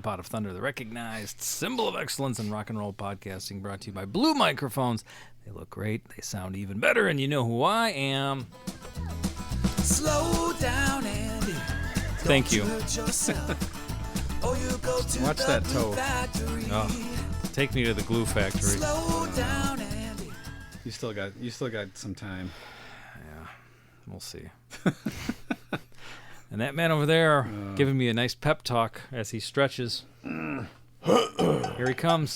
the Pot of Thunder, the recognized symbol of excellence in rock and roll podcasting, brought to you by Blue Microphones. They look great, they sound even better, and you know who I am. Slow down, Andy. Thank you. Watch that toe. Oh, take me to the glue factory. Slow down, Andy. You still got some time. Yeah, we'll see. And that man over there giving me a nice pep talk as he stretches. Here he comes.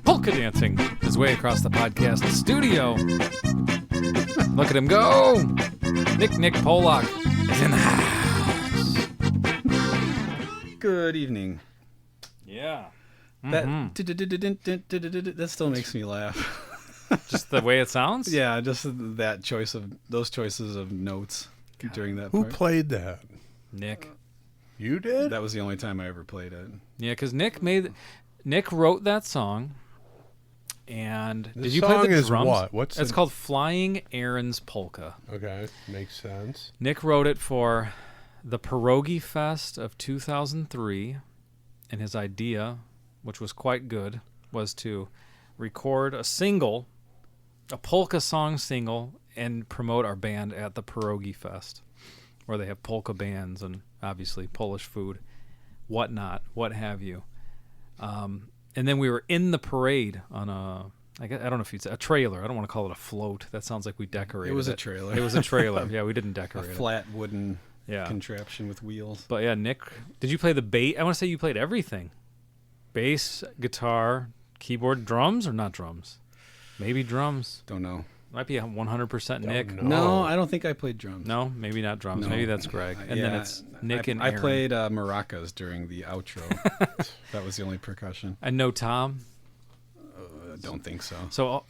Polka dancing his way across the podcast studio. Look at him go. Nick Polak is in the house. Good evening. Yeah. That still makes me laugh. Just the way it sounds? Yeah, just those choices of notes during that Who part. played that? Nick. You did? That was the only time I ever played it. Yeah, because Nick wrote that song. And This did you song play the is drums? what? What's It's the- called Flying Aaron's Polka. Okay, makes sense. Nick wrote it for the Pierogi Fest of 2003, and his idea, which was quite good, was to record a polka song single, and promote our band at the Pierogi Fest, where they have polka bands and obviously Polish food, whatnot, what have you. And then we were in the parade on I don't know if it's a trailer. I don't want to call it a float. That sounds like we decorated it. It was a trailer. It was a trailer. Yeah, we didn't A decorate it. flat wooden Yeah. contraption with wheels. But yeah, Nick, did you play the bass? I want to say you played everything. Bass, guitar, keyboard, drums, or not drums? Maybe drums. Don't know. Might be 100% Nick. know. No, I don't think I played drums. No, maybe not drums. No. Maybe that's Greg. And then Yeah, it's Nick and I Aaron. played maracas during the outro. That was the only percussion. And no Tom. Don't think so. So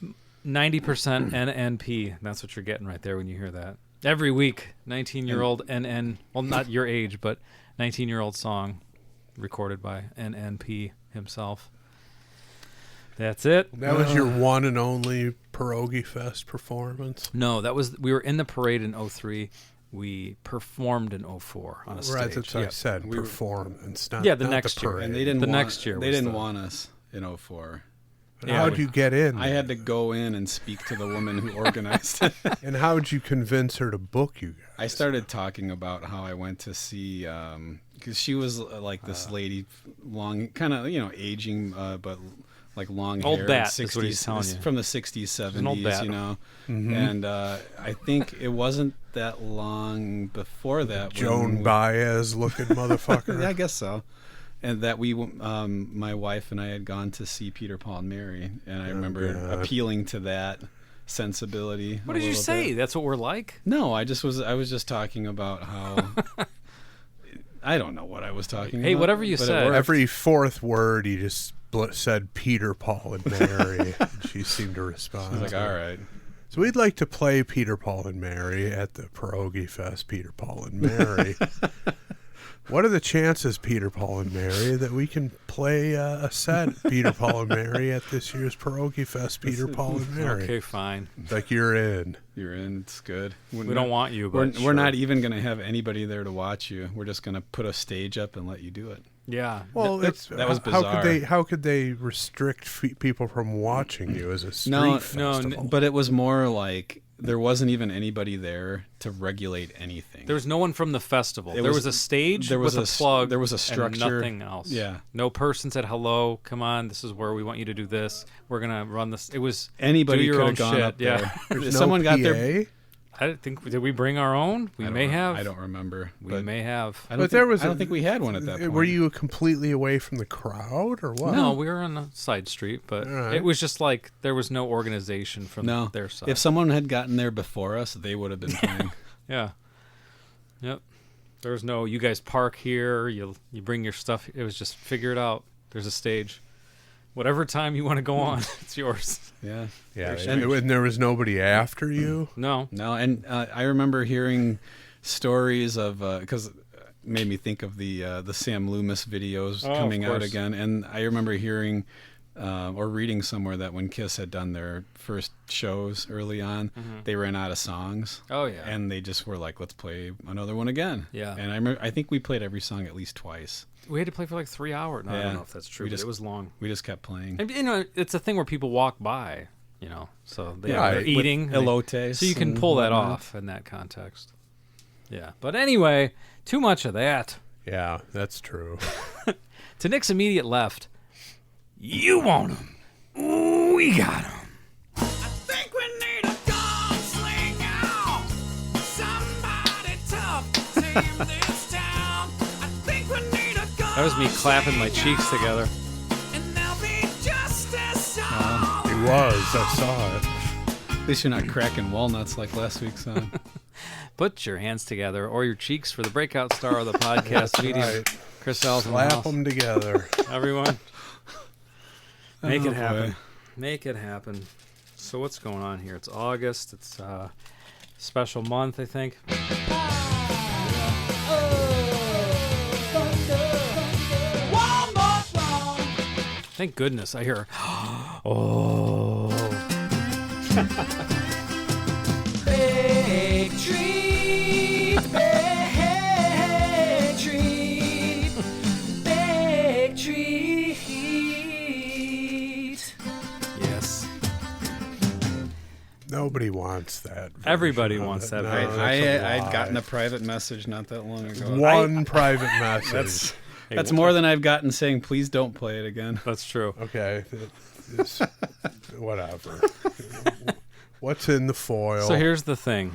90% NNP. That's what you're getting right there when you hear that. Every week, 19-year-old NN. Well, not your age, but 19-year-old song recorded by NNP himself. That's it. That was your one and only Pierogi Fest performance? No, we were in the parade in 03. We performed in 04 on a stage. Right, that's what Yeah. I said. We were- Perform. It's not, Yeah, the not next year. parade. And they didn't The want, next year They was didn't the- want us in 04. But Yeah, how'd you get in? I had to go in and speak to the woman who organized it. And how'd you convince her to book you guys? I started talking about how I went to see, because she was like this lady, long, kind of, aging, but like long Old hair. bat, 60s, is what he's telling you. From the 60s, an old 70s, bat. Mm-hmm. And I think it wasn't that long before that. Joan Baez looking motherfucker. Yeah, I guess so. And that my wife and I had gone to see Peter, Paul, and Mary, and I remember God. appealing to that sensibility. What did you say? That's what we're like? No, I was just talking about how I don't know what I was talking about. Hey, whatever you but it said. worked. Every fourth word, you just said Peter, Paul, and Mary. She seemed to respond. I was like, all right. So we'd like to play Peter, Paul, and Mary at the Pierogi Fest, Peter, Paul, and Mary. What are the chances, Peter, Paul, and Mary, that we can play a set, Peter, Paul, and Mary, at this year's Pierogi Fest, Peter, Paul, and Mary? Okay, fine. Like you're in. You're in. It's good. We don't want you, but We're not even going to have anybody there to watch you. We're just going to put a stage up and let you do it. Yeah. Well, That was bizarre. How could they restrict people from watching you as a street No, festival? but it was more like there wasn't even anybody there to regulate anything. There was no one from the festival. There was a stage there was with a a plug. there was a and structure. nothing else. Yeah. No person said, hello, come on, this is where we want you to do this. We're going to run this. It was Anybody do your could own have gone shit. up Yeah. there. There's Someone no got PA? there. I didn't think, did we bring our own? We may have. I don't remember. We but may have. I don't But think, there was I don't think we had one at that point. Were you completely away from the crowd, or what? No, we were on a side street, but All right. it was just like there was no organization from No. their side. If someone had gotten there before us, they would have been playing. Yeah. Yep. There was no, you guys park here, you bring your stuff. It was just figure it out. There's a stage. Whatever time you want to go on, it's yours. Yeah. Yeah, And- and there was nobody after you. No. No, and I remember hearing stories of because it made me think of the Sam Loomis videos Oh, of coming out course. again, and I remember hearing or reading somewhere that when Kiss had done their first shows early on, they ran out of songs. Oh, yeah. And they just were like, let's play another one again. Yeah. And I think we played every song at least twice. We had to play for like 3 hours. No, I Yeah. don't know if that's true, We but just- it was long. We just kept playing. And, it's a thing where people walk by, so they're with eating. and elotes so you can and pull that whatnot. off in that context. Yeah. But anyway, too much of that. Yeah, that's true. To Nick's immediate left, you want him. We got him. I think we need a gunslinger. Somebody tough to tame this town. I think we need a gunslinger. That was me clapping my cheeks together. And there'll be justice all He was. I saw it. At least you're not cracking walnuts like last week's song. Put your hands together or your cheeks for the breakout star of the podcast medium, right. Chris Ells. Slap them together. Everyone, make Oh, it happen. boy. Make it happen. So what's going on here? It's August. It's a special month, I think. Thank goodness I hear. Oh. big treat, big treat, big treat. Yes. Nobody wants that. Everybody version of wants it. that No, version. that's a I'd gotten lie. a private message not that long ago. One private message. That's more than I've gotten saying, please don't play it again. That's true. Okay. It's, whatever. What's in the foil? So here's the thing.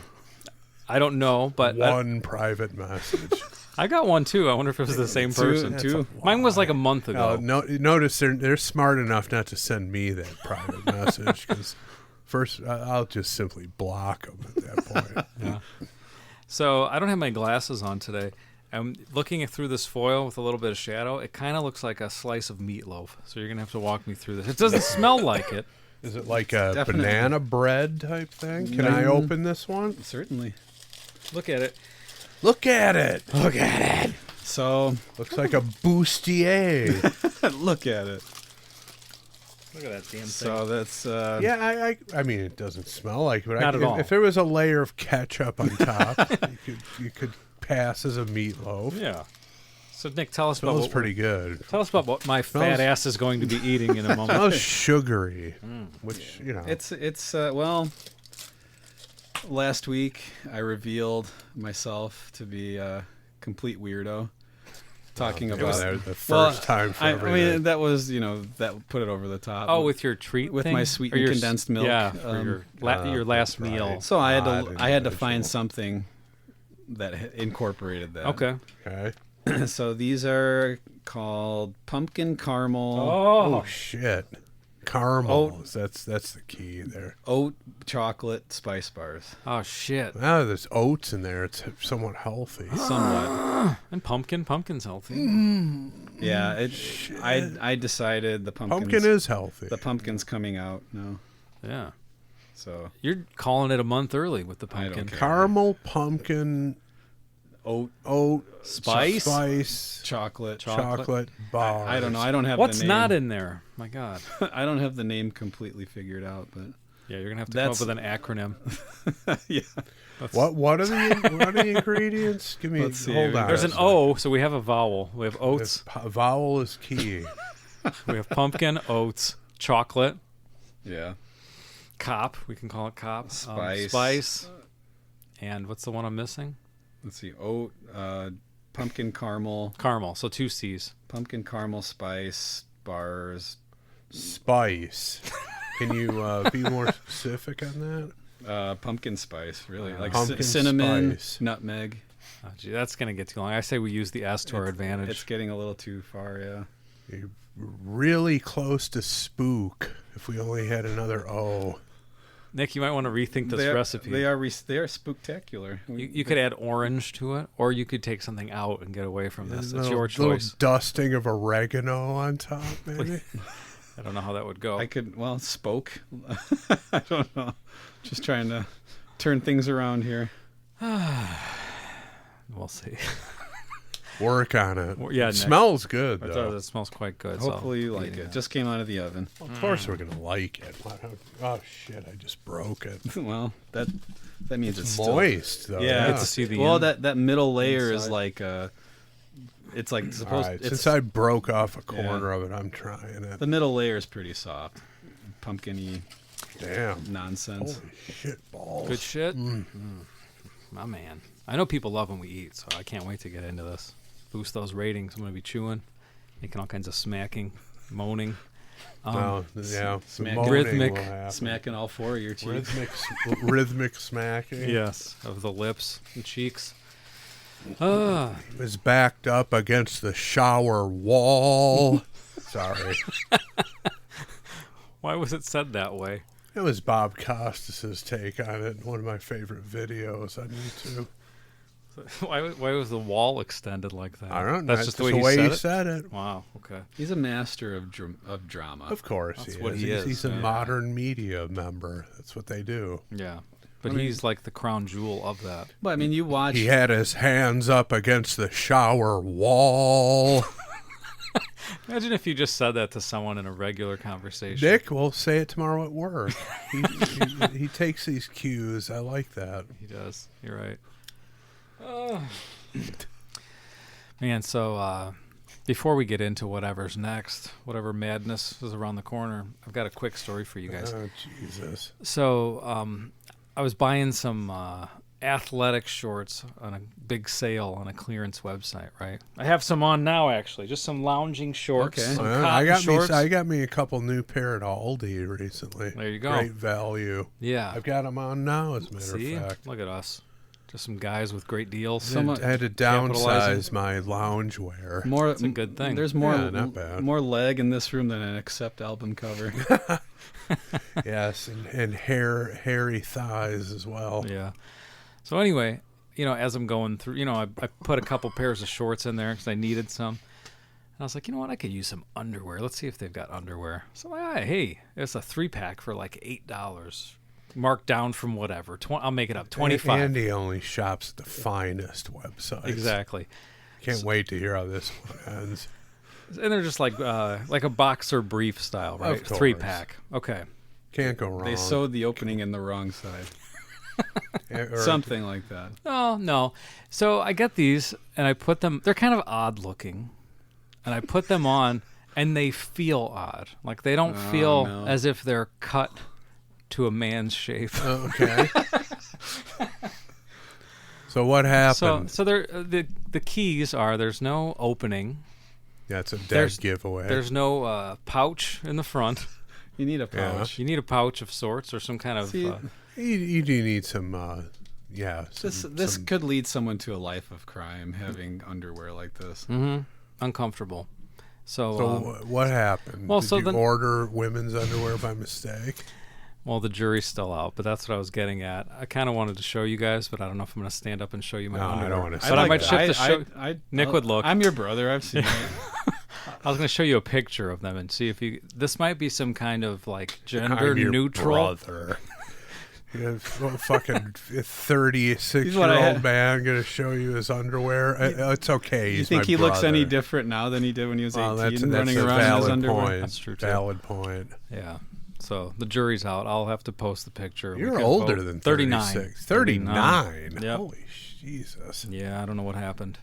I don't know, but one private message. I got one too. I wonder if it was the same person. Two. Mine was like a month ago. Notice they're smart enough not to send me that private message because first I'll just simply block them at that point. Yeah. So I don't have my glasses on today. I'm looking through this foil with a little bit of shadow. It kind of looks like a slice of meatloaf. So you're going to have to walk me through this. It doesn't smell like it. Is it like a Definitely. banana bread type thing? Can I open this one? Certainly. Look at it. Look at it. Look at it. So, Looks like a bustier. look at it. Look at that damn thing. So that's Yeah, I mean, it doesn't smell like it. But Not at all. If there was a layer of ketchup on top, you could pass as a meatloaf. Yeah. So Nick, tell us Smells about pretty good. what my fat Smells- ass is going to be eating in a moment. Smells sugary, which it's well. Last week I revealed myself to be a complete weirdo. Talking It about was the first time for I everything. mean, that was that put it over the top. Oh, with your treat With thing? my Or sweetened your condensed milk, Yeah, for your your last right. meal. so I had Not to I had to individual. find something that incorporated that. Okay. Okay. So these are called pumpkin caramel, Oh shit. Caramel. Oh. That's the key there. oat chocolate spice bars. Oh shit. Now there's oats in there. It's somewhat healthy. Somewhat. And pumpkin's healthy. Yeah, I decided the Pumpkin is healthy. the pumpkin's coming out now. Yeah. So You're calling it a month early with the I don't pumpkin. care. Caramel, pumpkin, oat Spice? spice, chocolate. chocolate bars. I don't know. I don't have What's the name. not in there? My God. I don't have the name completely figured out, but Yeah, you're gonna have to come up That's- with an acronym. yeah. What are the ingredients? Give me. Let's see. Hold on. There's an O, so we have a vowel. We have oats. Vowel is key. We have pumpkin, oats, chocolate, Yeah. cop. We can call it cop. Spice. Spice. And what's the one I'm missing? Let's see. Oat, pumpkin caramel, Caramel. So 2 C's. pumpkin caramel spice bars, Spice. Can you be more specific on that? pumpkin spice, really. Like Pumpkin cinnamon, spice. nutmeg. Oh, gee, that's gonna get too long. I say we use the S to our advantage. It's getting a little too far, yeah. You're really close to spook. If we only had another O. Nick, you might want to rethink this They are- recipe. They are spooktacular. You could add orange to it, or you could take something out and get away from this. It's Little- your choice. Little dusting of oregano on top, maybe. I don't know how that would go. I could, well, spoke. I don't know. Just trying to turn things around here. We'll see. Work on it. Well, yeah, it next- smells good, It though. does. It smells quite good. so Hopefully you I'll like eat it. Just came out of the oven. Well, of course we're going to like it. Oh, shit, I just broke it. Well, that means it's Moist, though. Yeah, Get to see the well, end. that middle layer is Inside. like it's like All supposed. right, It's, since I broke off a corner of it, I'm trying it. the middle layer is pretty soft, pumpkin-y Damn. nonsense. Holy shit balls. Good shit. My man. I know people love when we eat, so I can't wait to get into this. Boost those ratings. I'm gonna be chewing, making all kinds of smacking, moaning. No, yeah, smack- moaning rhythmic will happen. Smacking all four of your cheeks. Rhythmic smacking. Yes, of the lips and cheeks. Was backed up against the shower wall. Sorry. Why was it said that way? It was Bob Costas's take on it. One of my favorite videos on YouTube. Why was the wall extended like that? I don't know. That's just the way he he said it. said it. Wow. Okay. He's a master of drama. Of course, That's he what is. he is, He's a yeah. modern media member. That's what they do. Yeah. But I mean- he's like the crown jewel of that. But I mean, you watch. He had his hands up against the shower wall. Imagine if you just said that to someone in a regular conversation. Nick will say it tomorrow at work. He takes these cues. I like that. He does. You're right. Man, so before we get into whatever's next, whatever madness is around the corner, I've got a quick story for you guys. Oh, Jesus. So I was buying some athletic shorts on a big sale on a clearance website, right? I have some on now, actually. Just some lounging shorts. Okay. Some Well, cotton I got me a couple new pair at Aldi recently. There you go. Great value. Yeah. I've got them on now, as a matter See? of fact. Look at us. Just some guys with great deals. I had to capitalizing. downsize my loungewear. More, It's a good thing. There's more, Yeah, not bad. more leg in this room than an Accept album cover. Yes, and hairy thighs as well. Yeah. So anyway, as I'm going through, I put a couple pairs of shorts in there because I needed some. And I was like, you know what? I could use some underwear. Let's see if they've got underwear. So hey, it's a 3-pack for like $8. Marked down from whatever. I'll make it up. 25. Andy only shops at the finest websites. Exactly. Can't wait to hear how this one ends. And they're just like a boxer brief style, right? course. 3-pack. Okay. Can't go wrong. They sewed the opening in the wrong side. Or- Something like that. Oh, no. So I get these, and I put them, they're kind of odd looking, and I put them on, and they feel odd. Like they don't feel no. as if they're cut to a man's shape. Okay. So what happened? So there, the keys are there's no opening, That's a dead there's- giveaway. there's no pouch in the front. You need a Yeah. pouch. You need a pouch of sorts or some kind of. See, You do need some, This some- could lead someone to a life of crime having underwear like this. uncomfortable. So, So what happened? well, Did so you then- order women's underwear by mistake? well, the jury's still out, but that's what I was getting at. I kind of wanted to show you guys, but I don't know if I'm going to stand up and show you my No, I don't underwear. wanna But see I that. might shift the show. Nick would look. I'm your brother. I've seen it. I was going to show you a picture of them and see if you. This might be some kind of like gender I'm your neutral. brother. Yeah, fucking 36-year-old He's what I had- man gonna show you his underwear. It's okay. You He's think my he looks any brother. different now than he did when he was 18, Well, that's running a around in his valid underwear? point. That's true, too. Valid point. Yeah. So the jury's out. I'll have to post the picture. We You're can older vote. than 39. 36. 39. Yep. Holy Jesus. Yeah, I don't know what happened.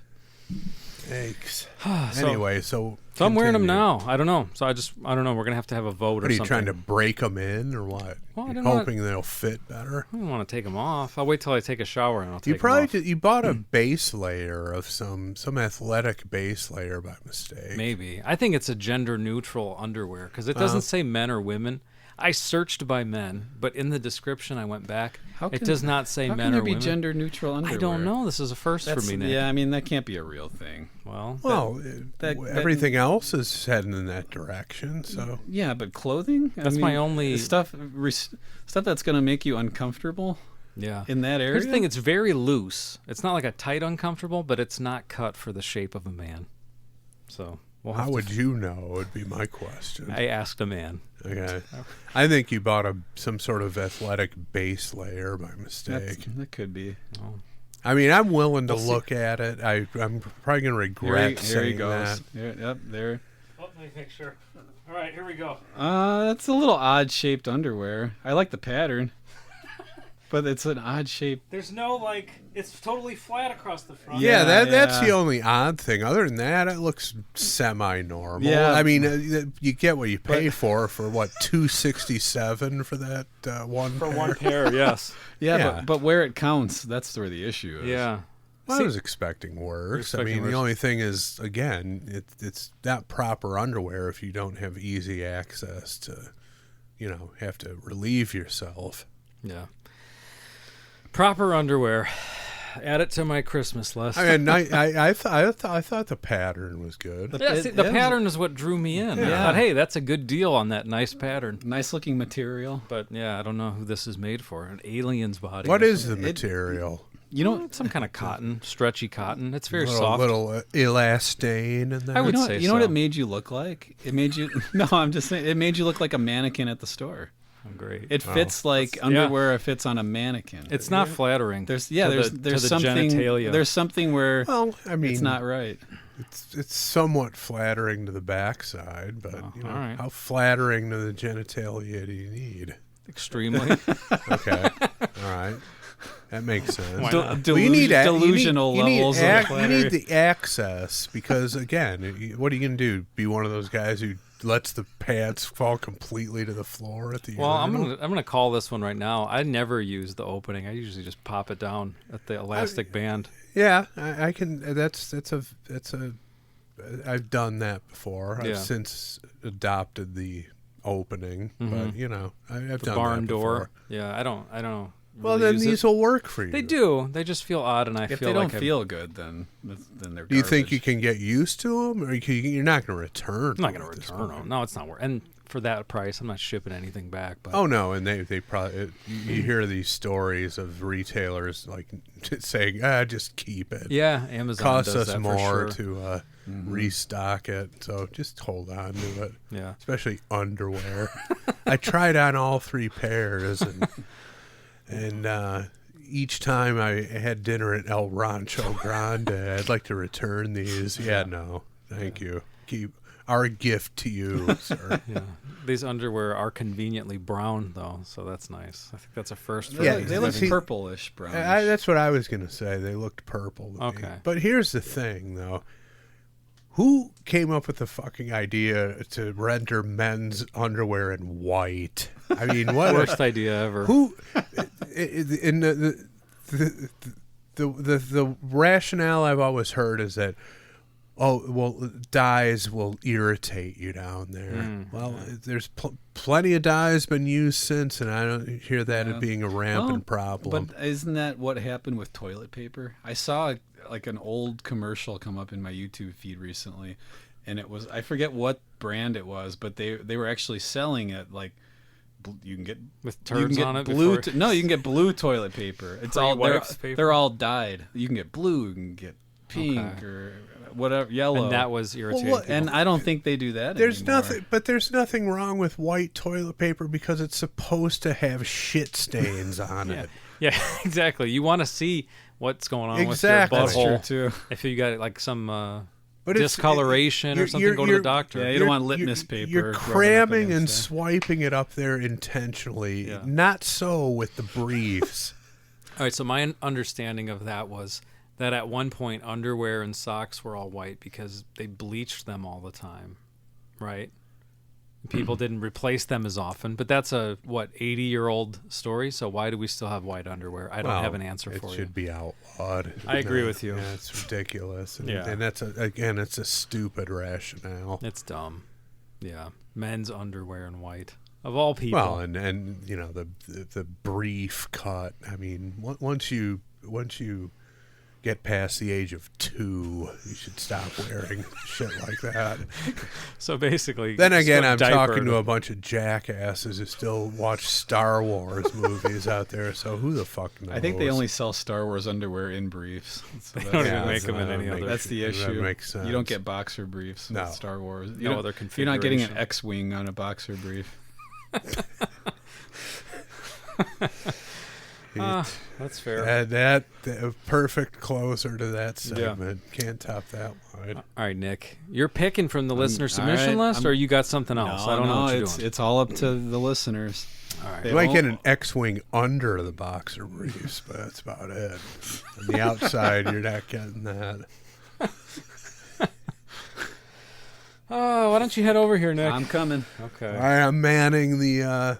Aches. So- Anyway, so I'm wearing them continue. now. I don't know. So I don't know. We're gonna have to have a vote What or are you something. trying to break them in or what? Well, I You're didn't wanna- hoping they'll fit better. I don't want to take them off. I'll wait till I take a shower and I'll take You them probably off. you bought a base layer of some athletic base layer by mistake. Maybe. I think it's a gender neutral underwear because it doesn't say men or women. I searched by men, but in the description I went back. It does not say How men can there or be women. gender neutral underwear? I don't know. This is a first for me, Nick. Yeah, I mean that can't be a real thing. Well, Well, that- everything else is heading in that direction. So Yeah, but clothing? That's my only- stuff that's going to make you uncomfortable yeah. in that area. Here's the thing. It's very loose. It's not like a tight uncomfortable, but it's not cut for the shape of a man. So we'll have how to would you know? Would be my question. I asked a man. Okay, I think you bought some sort of athletic base layer by mistake. that could be. I mean, I'm willing to We'll see. look at it. I'm probably going to regret Here he saying goes. that. Here, yep, there. Oh, let me make sure. All right, here we go. That's a little odd shaped underwear. I like the pattern, but it's an odd shape. There's no it's totally flat across the front. Yeah, Yeah, that's yeah. the only odd thing. Other than that, it looks semi-normal. Yeah. I mean, you get what you pay for what, $267 for that one For pair? one pair, yes. Yeah, Yeah. But where it counts, that's where the issue is. Yeah. Well, See- I was expecting worse. Expecting I mean, worse. the only thing is, again, it's not proper underwear if you don't have easy access to, have to relieve yourself. Yeah. Proper underwear. Add it to my Christmas list. I mean, I thought the pattern was good. yeah, see, the It is. pattern is what drew me in. I Yeah. thought, hey, that's a good deal on that nice pattern. Nice looking material. But yeah, I don't know who this is made for. An alien's body. What or is the something. material? You know, Some kind of cotton, stretchy cotton. It's very little, soft. Little elastane and that. I would you know, say you know what so. it made you look like? It made you. No, I'm just saying. It made you look like a mannequin at the store. Oh, great. It fits like yeah. underwear. It fits on a mannequin. It's not flattering. There's to there's the, there's to the something genitalia. there's something where Well, I mean, it's not right. It's somewhat flattering to the backside, but Oh, you know, all right. how flattering to the genitalia do you need? extremely. Okay, all right, that makes sense. Why Del- not? delus- Well, you need delusional you need, levels you of need, you flattery. need the access because again, what are you gonna do? Be one of those guys who lets the pants fall completely to the floor at the Well, I'm urinal? gonna call this one right now. I never use the opening. I usually just pop it down at the elastic band. Yeah, I can. That's a. I've done that before. Yeah. I've since adopted the opening, but you know, I've The done barn that door. before. Yeah, I don't. Well, really then use these it. will work for you. They do. They just feel odd, and I If feel they don't like feel good, then they're. Do you think you garbage. can get used to them, or you're not going to return? I'm not going them to at this return point? them. No, it's not worth. And for that price, I'm not shipping anything back. But Oh no, and they probably you hear these stories of retailers like saying, just keep it. yeah, Amazon Costs does us that more for sure. to restock it, so just hold on to it. Yeah. Especially underwear. I tried on all three pairs, and each time I had dinner at El Rancho Grande, I'd like to return these. Yeah, no, thank you. Keep our gift to you, sir. Yeah, these underwear are conveniently brown though, so that's nice. I think that's a first. For Yeah, me. They look See- purplish brown. That's what I was going to say. They looked purple to me. Okay. But here's the thing, though. Who came up with the fucking idea to render men's underwear in white? I mean, what? Worst idea ever. Who? In the rationale I've always heard is that, oh, well, dyes will irritate you down there. Well, there's plenty of dyes been used since, and I don't hear that as being a rampant problem. But isn't that what happened with toilet paper? I saw like an old commercial come up in my YouTube feed recently, and it was, I forget what brand it was, but they were actually selling it like you can get With you can turds get on it blue. before- No, you can get blue toilet paper. It's all Pre-wipes paper? they're all dyed. You can get blue, you can get pink Okay. or whatever, yellow. And that was irritating. what- people. And I don't think they do that. There's anymore. nothing, but there's nothing wrong with white toilet paper because it's supposed to have shit stains on yeah, it. yeah, exactly. You want to see what's going on Exactly. with your That's butthole. true too. If you got like some But it's- discoloration or you're- something, go to the you're- doctor. Yeah, you don't want litmus paper. You're rubbing up cramming and against it. swiping it up there intentionally. Yeah. Not so with the briefs. All right, so my understanding of that was that at one point underwear and socks were all white because they bleached them all the time, right? People didn't replace them as often, but that's a 80-year-old story. So why do we still have white underwear? I don't Well, have an answer for It you. should be outlawed. I agree with you. Yeah, it's ridiculous. And, Yeah. and that's it's a stupid rationale. It's dumb. Yeah, men's underwear in white of all people. Well, and you know the brief cut. I mean, once you get past the age of 2, you should stop wearing shit like that. so basically, Then again, just I'm put a diaper talking to a bunch of jackasses who still watch Star Wars movies out there. So who the fuck knows? I think they only sell Star Wars underwear in briefs. So They that's- don't even Yeah, make them in that any makes- other. That's the that issue. makes You don't sense. get boxer briefs No. with Star Wars. No You don't- other You're not getting an configuration. X-wing on a boxer brief. That's fair. That perfect closer to that segment. Can't top that line. All right, Nick, you're picking from the listener all submission right, list, or you got something else? I don't know what you're doing. It's all up to the listeners. All right. They You might get won't- an X-wing under the boxer briefs, but that's about it. On the outside, you're not getting that. Oh, why don't you head over here, Nick? I'm coming. Okay. I am manning the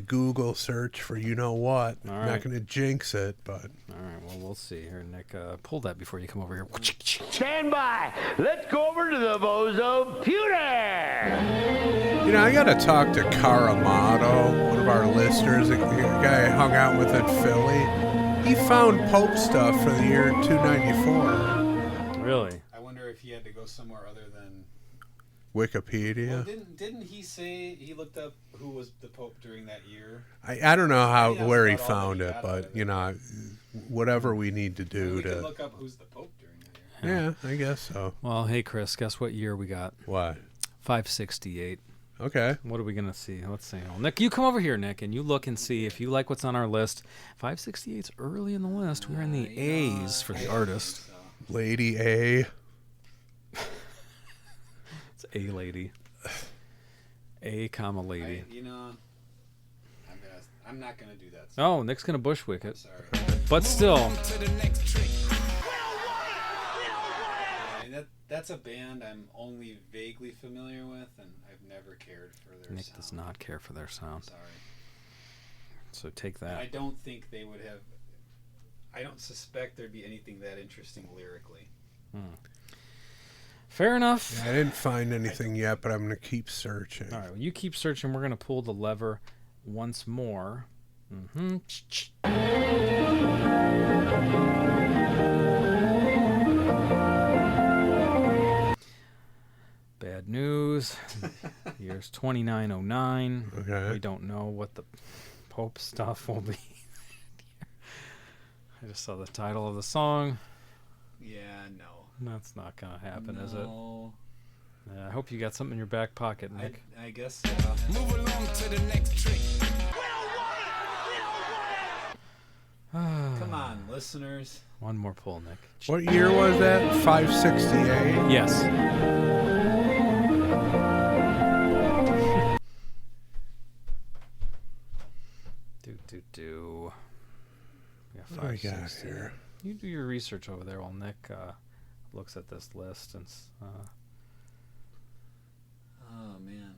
Google search for you know what. All I'm right. not going to jinx it, but All right. Well, we'll see here, Nick. Pull that before you come over here. Stand by. Let's go over to the Bozo Pewter. you know I got to talk to Caramato, one of our listeners, a guy I hung out with in Philly. He found Pope stuff for the year 294. Really? I wonder if he had to go somewhere other than. Wikipedia. Well, didn't he say he looked up who was the Pope during that year? I don't know how Yeah, where he that's about all found that he it, got but out of you it. know, whatever we need to do We to. could look up who's the Pope during that year. Yeah, I guess so. Well, hey, Chris, guess what year we got? What? 568. Okay. What are we going to see? Let's see. Well, Nick, you come over here, Nick, and you look and see if you like what's on our list. 568's early in the list. We're in the A's for the artist. Lady A. It's A lady. A comma lady. I'm not gonna do that. Oh, Nick's going to bushwick it. Sorry. But still, That's a band I'm only vaguely familiar with, and I've never cared for their Nick sound. does not care for their sound. Sorry. So take And I that. don't think they would have. I don't suspect there'd be anything that interesting lyrically. Fair enough. I didn't find anything yet, but I'm going to keep searching. All right, well, you keep searching. We're going to pull the lever once more. Mm-hmm. Bad news. Year's 2909. Okay. We don't know what the Pope stuff will be. I just saw the title of the song. Yeah, no. That's not going to happen, is it? No. I hope you got something in your back pocket, Nick. I guess so. Move along to the next trick. Come on, listeners. One more pull, Nick. What year was that? 568? Yes. do. We got What do we got 560. here? You do your research over there while Nick looks at this list and. Oh man.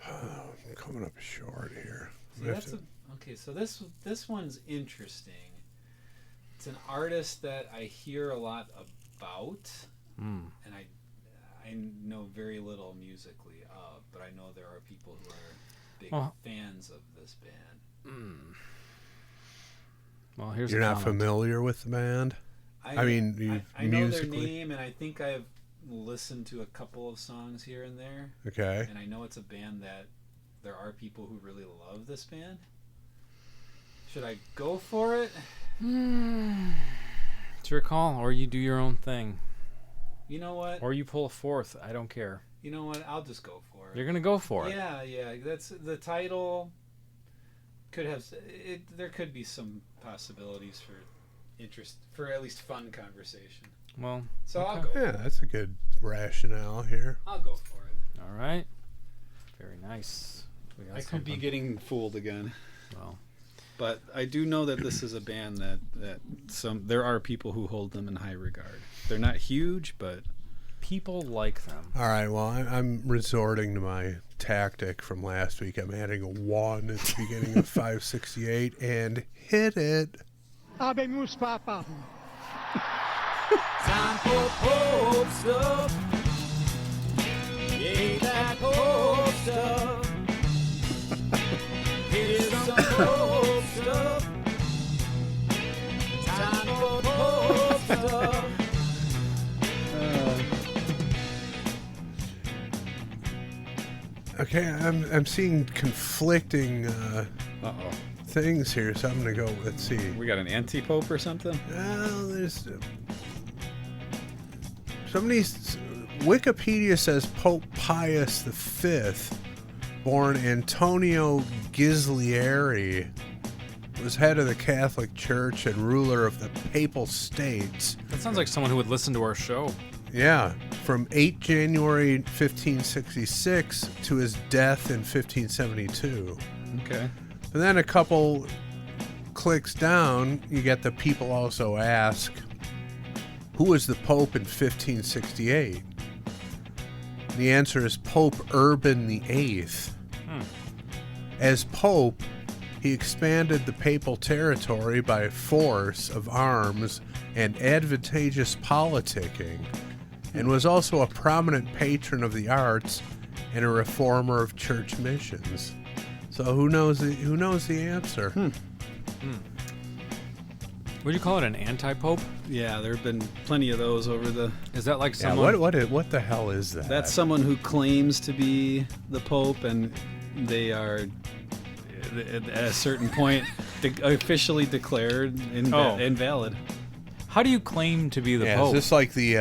I'm coming up short here. See, that's okay. So this one's interesting. It's an artist that I hear a lot about, and I know very little musically of, but I know there are people who are big fans of this band. Well, here's You're a not comment. familiar with the band? I mean, you I know their musically. name, and I think I've listened to a couple of songs here and there, Okay. and I know it's a band that there are people who really love this band. Should I go for it? It's your call, or you do your own thing, You know what? or you pull a fourth. I don't care. You know what? I'll just go for it. You're gonna go for it. Yeah, yeah. That's the title. Could have it. There could be some possibilities for interest, for at least fun conversation. Well, So I'll okay. go. Yeah, that's a good rationale here. I'll go for it. All right. Very nice. We got I could be something. getting fooled again, Well, but I do know that this is a band that there are people who hold them in high regard. They're not huge, but people like them. All right, well, I'm resorting to my tactic from last week. I'm adding a 1 at the beginning of 568 and hit it. Habemus Papa. Time for Pope stuff. Yeah, that Pope stuff. Here's some Pope stuff. Time for Pope stuff. Okay, I'm seeing conflicting uh-oh. things here, so I'm going to go, let's see. We got an anti-pope or something? Well, there's somebody's Wikipedia says Pope Pius V, born Antonio Ghislieri, was head of the Catholic Church and ruler of the Papal States. That sounds like someone who would listen to our show. Yeah, from 8 January 1566 to his death in 1572. Okay. And then a couple clicks down, you get the people also ask, who was the Pope in 1568? The answer is Pope Urban VIII. As Pope, he expanded the papal territory by force of arms and advantageous politicking, and was also a prominent patron of the arts and a reformer of church missions. So who knows the answer? Would you call it an anti-pope? Yeah, there have been plenty of those over the... Is that like Yeah, someone? what the hell is that? That's someone who claims to be the Pope, and they are, at a certain point, officially declared invalid. How do you claim to be the Yeah, pope? is this like the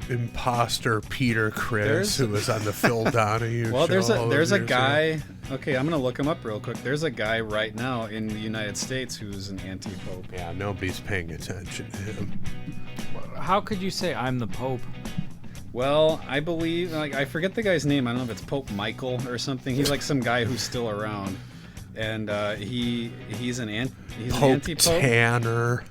imposter Peter Criss There's- who was on the Phil Donahue Well, show? there's all a those years ago? guy. Okay, I'm gonna look him up real quick. There's a guy right now in the United States who's an anti-pope. Yeah, nobody's paying attention to him. How could you say I'm the pope? Well, I believe, like, I forget the guy's name. I don't know if it's Pope Michael or something. He's like some guy who's still around, and he's an Pope anti-pope, Tanner.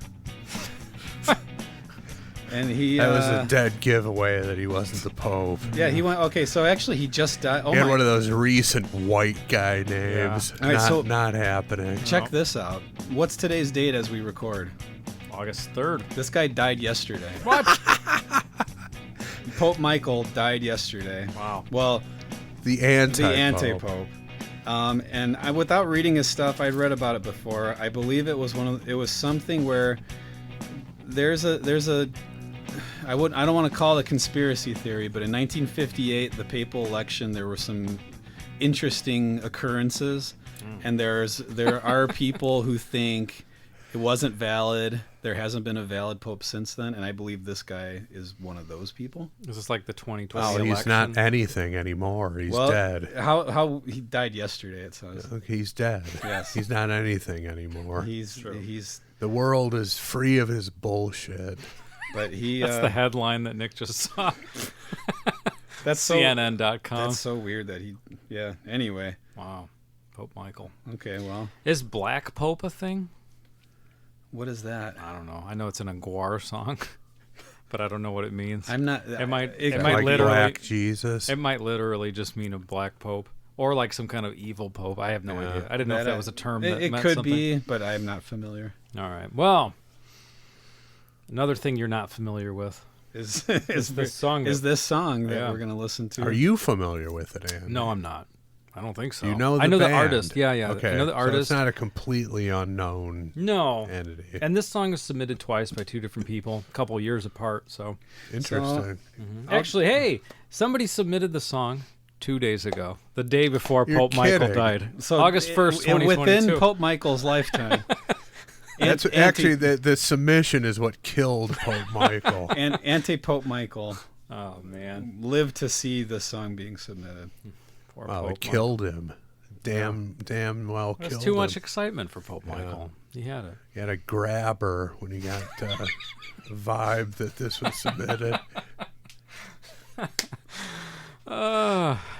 and he That was a dead giveaway that he wasn't the Pope. yeah, he went. Okay, so actually, he just died. Oh He had my! one of those recent white guy names. All right, so- not happening. Check this out. What's today's date as we record? August 3rd. This guy died yesterday. What? Pope Michael died yesterday. Wow. Well, The the anti-pope. anti-pope. And without reading his stuff, I'd read about it before. I believe it was something where there's a I don't want to call it a conspiracy theory, but in 1958, the papal election, there were some interesting occurrences, and there are people who think it wasn't valid. There hasn't been a valid pope since then, and I believe this guy is one of those people. Is this like the 2020 Oh, election? he's not anything anymore. He's Well, dead. How he died yesterday? It says. Look, he's dead. Yes. He's not anything anymore. He's The world is free of his bullshit. but he That's the headline that Nick just saw. that's so CNN.com. that's so weird that he anyway. Wow. Pope Michael. Okay, well, Is Black Pope a thing? what is that? I don't know. I know it's an Aguar song, but I don't know what it means. I'm not It might Like literally Black Jesus. it might literally just mean a black pope or like some kind of evil pope. I have no idea. I didn't know if that was a term that it meant could something. be, but I'm not familiar. All right. Well, another thing you're not familiar with Is this song is that- this song that Yeah. we're gonna listen to? Are you familiar with it, Andy? No, I'm not. I don't think so. You know the I know band. the artist. Yeah. Okay. I know the So artist. it's not a completely unknown No. entity. And this song was submitted twice by two different people, a couple years apart. So Interesting. actually, hey, somebody submitted the song 2 days ago, the day before You're Pope Michael kidding. died. So August 1st, 2022. within Pope Michael's lifetime. That's actually the submission is what killed Pope Michael. and anti-Pope Michael Oh man, lived to see the song being submitted. poor Wow, Pope it killed him. Damn well That's killed too him. much excitement for Pope Michael. He had it. He had a grabber when he got the vibe that this was submitted.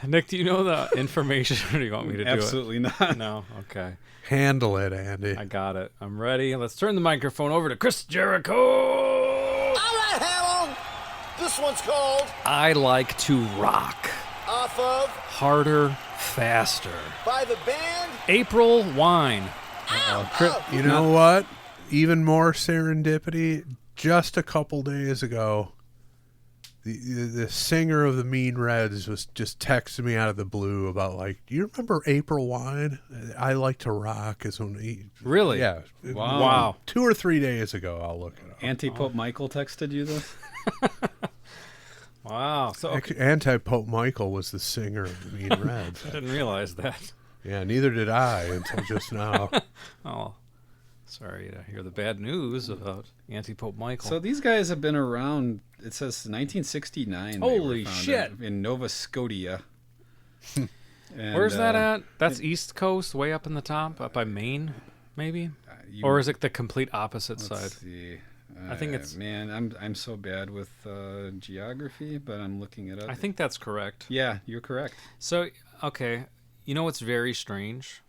Nick, do you know the information, or do you want me to do Absolutely not. it? No. Okay, Handle it, Andy. I got it. I'm ready. Let's turn the microphone over to Chris Jericho. All right, Hamill. This one's called I like to rock Off of harder, faster. by the band. April Wine. You know what? Even more serendipity. Just a couple days ago, the singer of the Mean Reds was just texting me out of the blue about, like, do you remember April Wine? I like to rock is when he... Really? Yeah. Wow. 2 or 3 days ago, I'll look it up. Anti-Pope Michael texted you this? Wow. So okay. Anti-Pope Michael was the singer of the Mean Reds. I didn't realize that. Yeah, neither did I until just now. Oh, sorry to hear the bad news about Anti-Pope Michael. So these guys have been around, it says 1969. they were Holy founded shit. In Nova Scotia. And, Where's that at? That's East Coast, way up in the top, up by Maine, maybe? Or is it the complete opposite side? Let's see. I think it's- man. I'm so bad with geography, but I'm looking it up. I think that's correct. Yeah, you're correct. So, okay, you know what's very strange?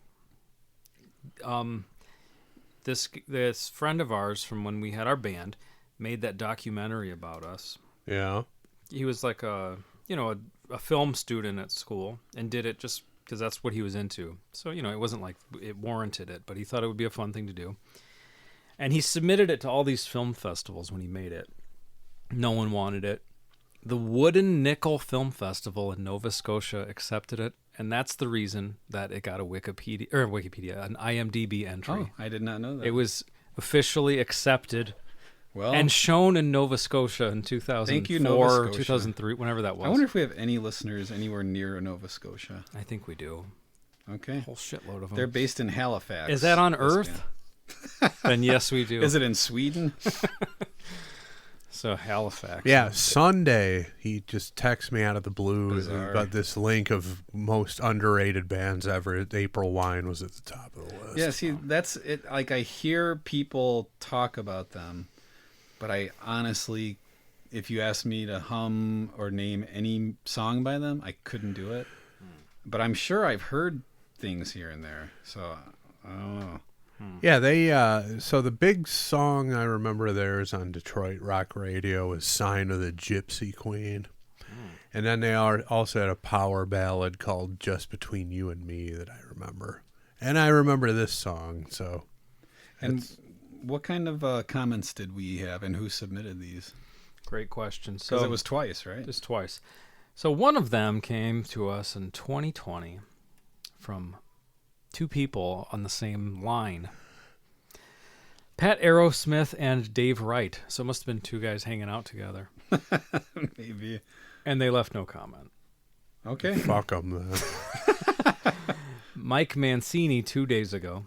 This friend of ours from when we had our band made that documentary about us. Yeah. He was like a film student at school and did it just because that's what he was into. So, it wasn't like it warranted it, but he thought it would be a fun thing to do. And he submitted it to all these film festivals when he made it. No one wanted it. The Wooden Nickel Film Festival in Nova Scotia accepted it, and that's the reason that it got an IMDb entry. Oh, I did not know that. It was officially accepted well and shown in Nova Scotia in 2004, Thank you, Nova Scotia. 2003, whenever that was. I wonder if we have any listeners anywhere near Nova Scotia. I think we do. Okay. A whole shitload of them. They're based in Halifax. Is that on this Earth? band. Then yes, we do. Is it in Sweden? So Halifax. Yeah, Sunday he just texts me out of the blue Bizarre. about this link of most underrated bands ever. April Wine was at the top of the list. Yeah, see, that's it. Like, I hear people talk about them, but I honestly, if you asked me to hum or name any song by them, I couldn't do it. But I'm sure I've heard things here and there, so I don't know. Yeah, they so the big song I remember theirs on Detroit Rock Radio was Sign of the Gypsy Queen. And then they also had a power ballad called Just Between You and Me that I remember. And I remember this song, so. And what kind of comments did we have, and who submitted these? Great question. Because So it was twice, right? just twice. So one of them came to us in 2020 from two people on the same line. Pat Aerosmith and Dave Wright. So it must have been two guys hanging out together. Maybe. And they left no comment. Okay. Fuck them then. Mike Mancini 2 days ago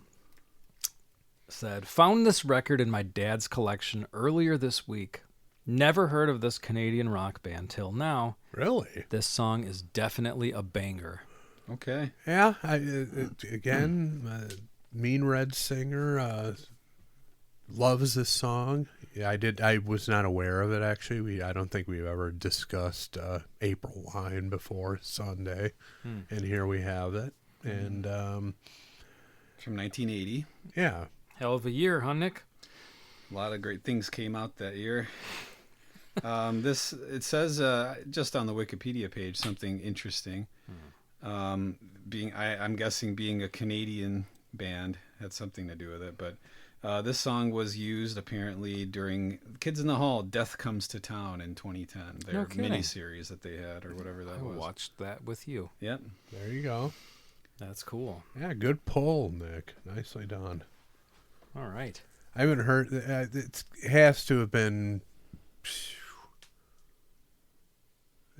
said, found this record in my dad's collection earlier this week. Never heard of this Canadian rock band till now. Really? This song is definitely a banger. Okay. Yeah. Mean Red Singer loves this song. Yeah, I was not aware of it, actually. I don't think we've ever discussed April Wine before Sunday. And here we have it. And, From 1980. yeah. Hell of a year, huh, Nick? A lot of great things came out that year. It says just on the Wikipedia page something interesting. I'm guessing being a Canadian band had something to do with it, but this song was used apparently during Kids in the Hall, Death Comes to Town in 2010. Their No kidding. miniseries that they had, or whatever that I was. watched that with you. Yep. There you go. That's cool. Yeah, good pull, Nick. Nicely done. All right. I haven't heard. It has to have been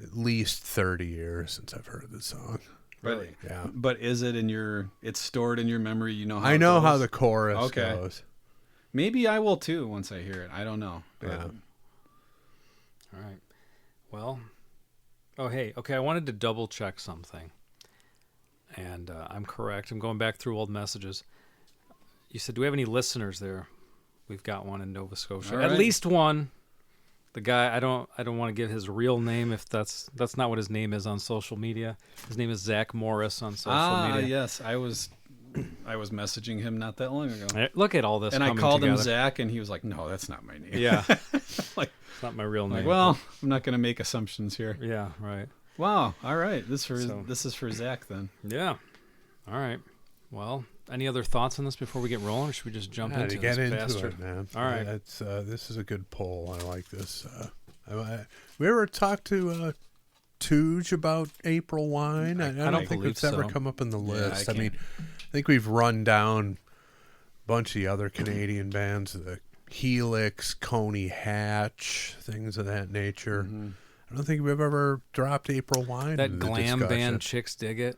at least 30 years since I've heard this song. Really? Yeah. But is it it's stored in your memory? You know how I it know goes? how the chorus Okay. goes. Maybe I will too once I hear it. I don't know. But Yeah. All right. Well, okay. I wanted to double check something. And I'm correct. I'm going back through old messages. You said, do we have any listeners there? We've got one in Nova Scotia. All At right. least one. The guy, I don't want to give his real name if that's not what his name is on social media. His name is Zach Morris on social media. Yes. I was messaging him not that long ago. Look at all this And I coming called him together. Zach, and he was like, "No, that's not my name." Yeah. Like, It's not my real name. like, well, I'm not going to make assumptions here. Yeah, right. Wow. All right. This So- is for Zach then. Yeah. All right. Well, any other thoughts on this before we get rolling, or should we just jump into To get this into bastard? it, man. All right. It's this is a good poll. I like this. We ever talked to Tooge about April Wine? I don't think believe it's ever so. come up in the Yeah, list. I I mean, I think we've run down a bunch of the other Canadian bands, the Helix, Coney Hatch, things of that nature. I don't think we've ever dropped April Wine. That into the glam discussion. band Chicks Dig It.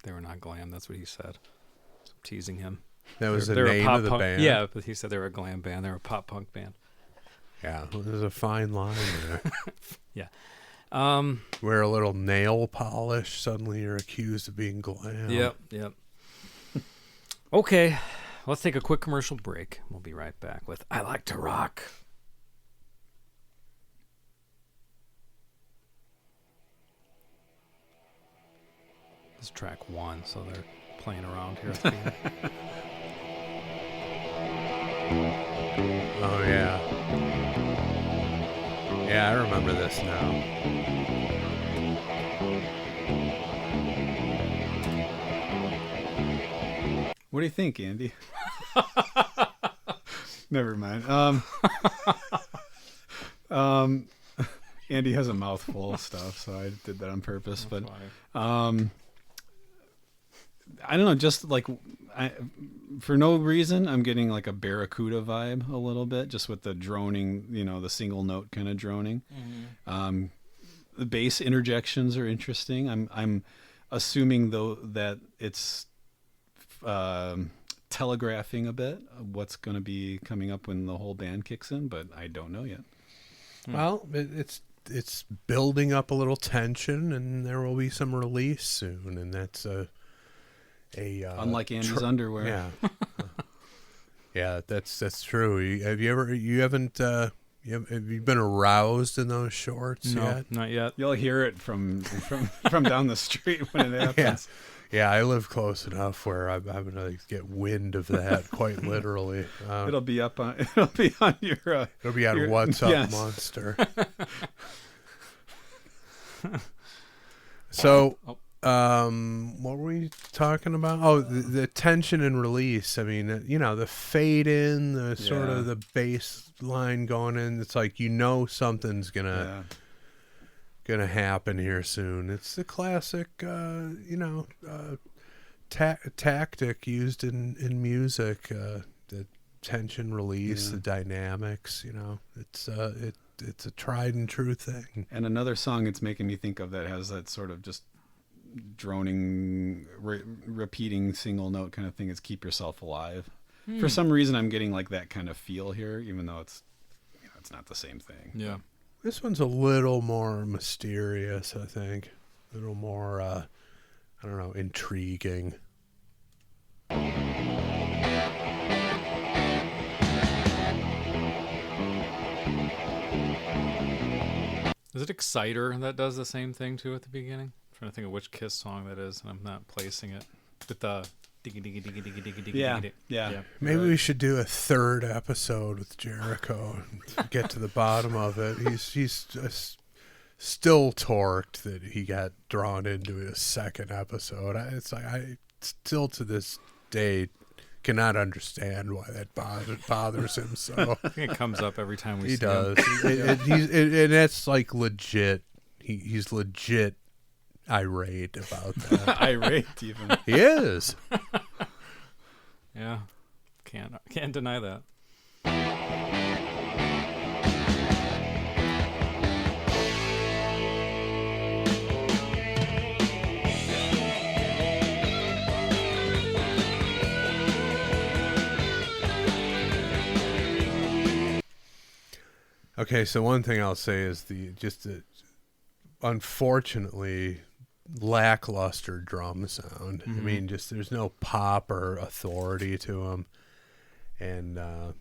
They were not glam. That's what he said. I'm teasing him. That was the They're a name pop of the punk, band. Yeah, but he said they were a glam band. They were a pop punk band. Yeah, there's a fine line there. Wear a little nail polish, suddenly you're accused of being glam. Yep. Okay, let's take a quick commercial break. We'll be right back with I Like to Rock. This is track 1, so they're playing around here at the beginning. Oh, yeah. Yeah, I remember this now. What do you think, Andy? Never mind. Andy has a mouthful of stuff, so I did that on purpose. But I don't know, just like for no reason, I'm getting like a Barracuda vibe a little bit, just with the droning, the single note kind of droning. Mm-hmm. The bass interjections are interesting. I'm assuming though that it's telegraphing a bit of what's going to be coming up when the whole band kicks in, but I don't know yet. Well, it's building up a little tension, and there will be some release soon, and that's a unlike Andy's underwear. Yeah, yeah, that's true. Have you been aroused in those shorts yet? Not yet. You'll hear it from down the street when it happens. Yeah, I live close enough where I'm gonna get wind of that quite literally. It'll be on your. It'll be on What's Up Monster. So, what were we talking about? Oh, the tension and release. I mean, the fade in, the sort of the bass line going in. It's like something's gonna happen here soon. It's the classic, tactic used in music. The tension release, the dynamics. It's a tried and true thing. And another song it's making me think of that has that sort of just droning, repeating single note kind of thing is "Keep Yourself Alive." For some reason, I'm getting like that kind of feel here, even though it's not the same thing. Yeah. This one's a little more mysterious, I think. A little more, I don't know, intriguing. Is it Exciter that does the same thing too at the beginning? I'm trying to think of which Kiss song that is, and I'm not placing it. With the diggy diggy diggy diggy diggy diggy. Yeah. Maybe we should do a third episode with Jericho and get to the bottom of it. He's still torqued that he got drawn into a second episode. I still to this day cannot understand why that bothers him so. I think it comes up every time we see does. him. And that's like legit. He's legit irate about that. Irate even. He is. Yeah. Can't deny that. Okay, so one thing I'll say is the unfortunately lackluster drum sound. I mean, just there's no pop or authority to them, and I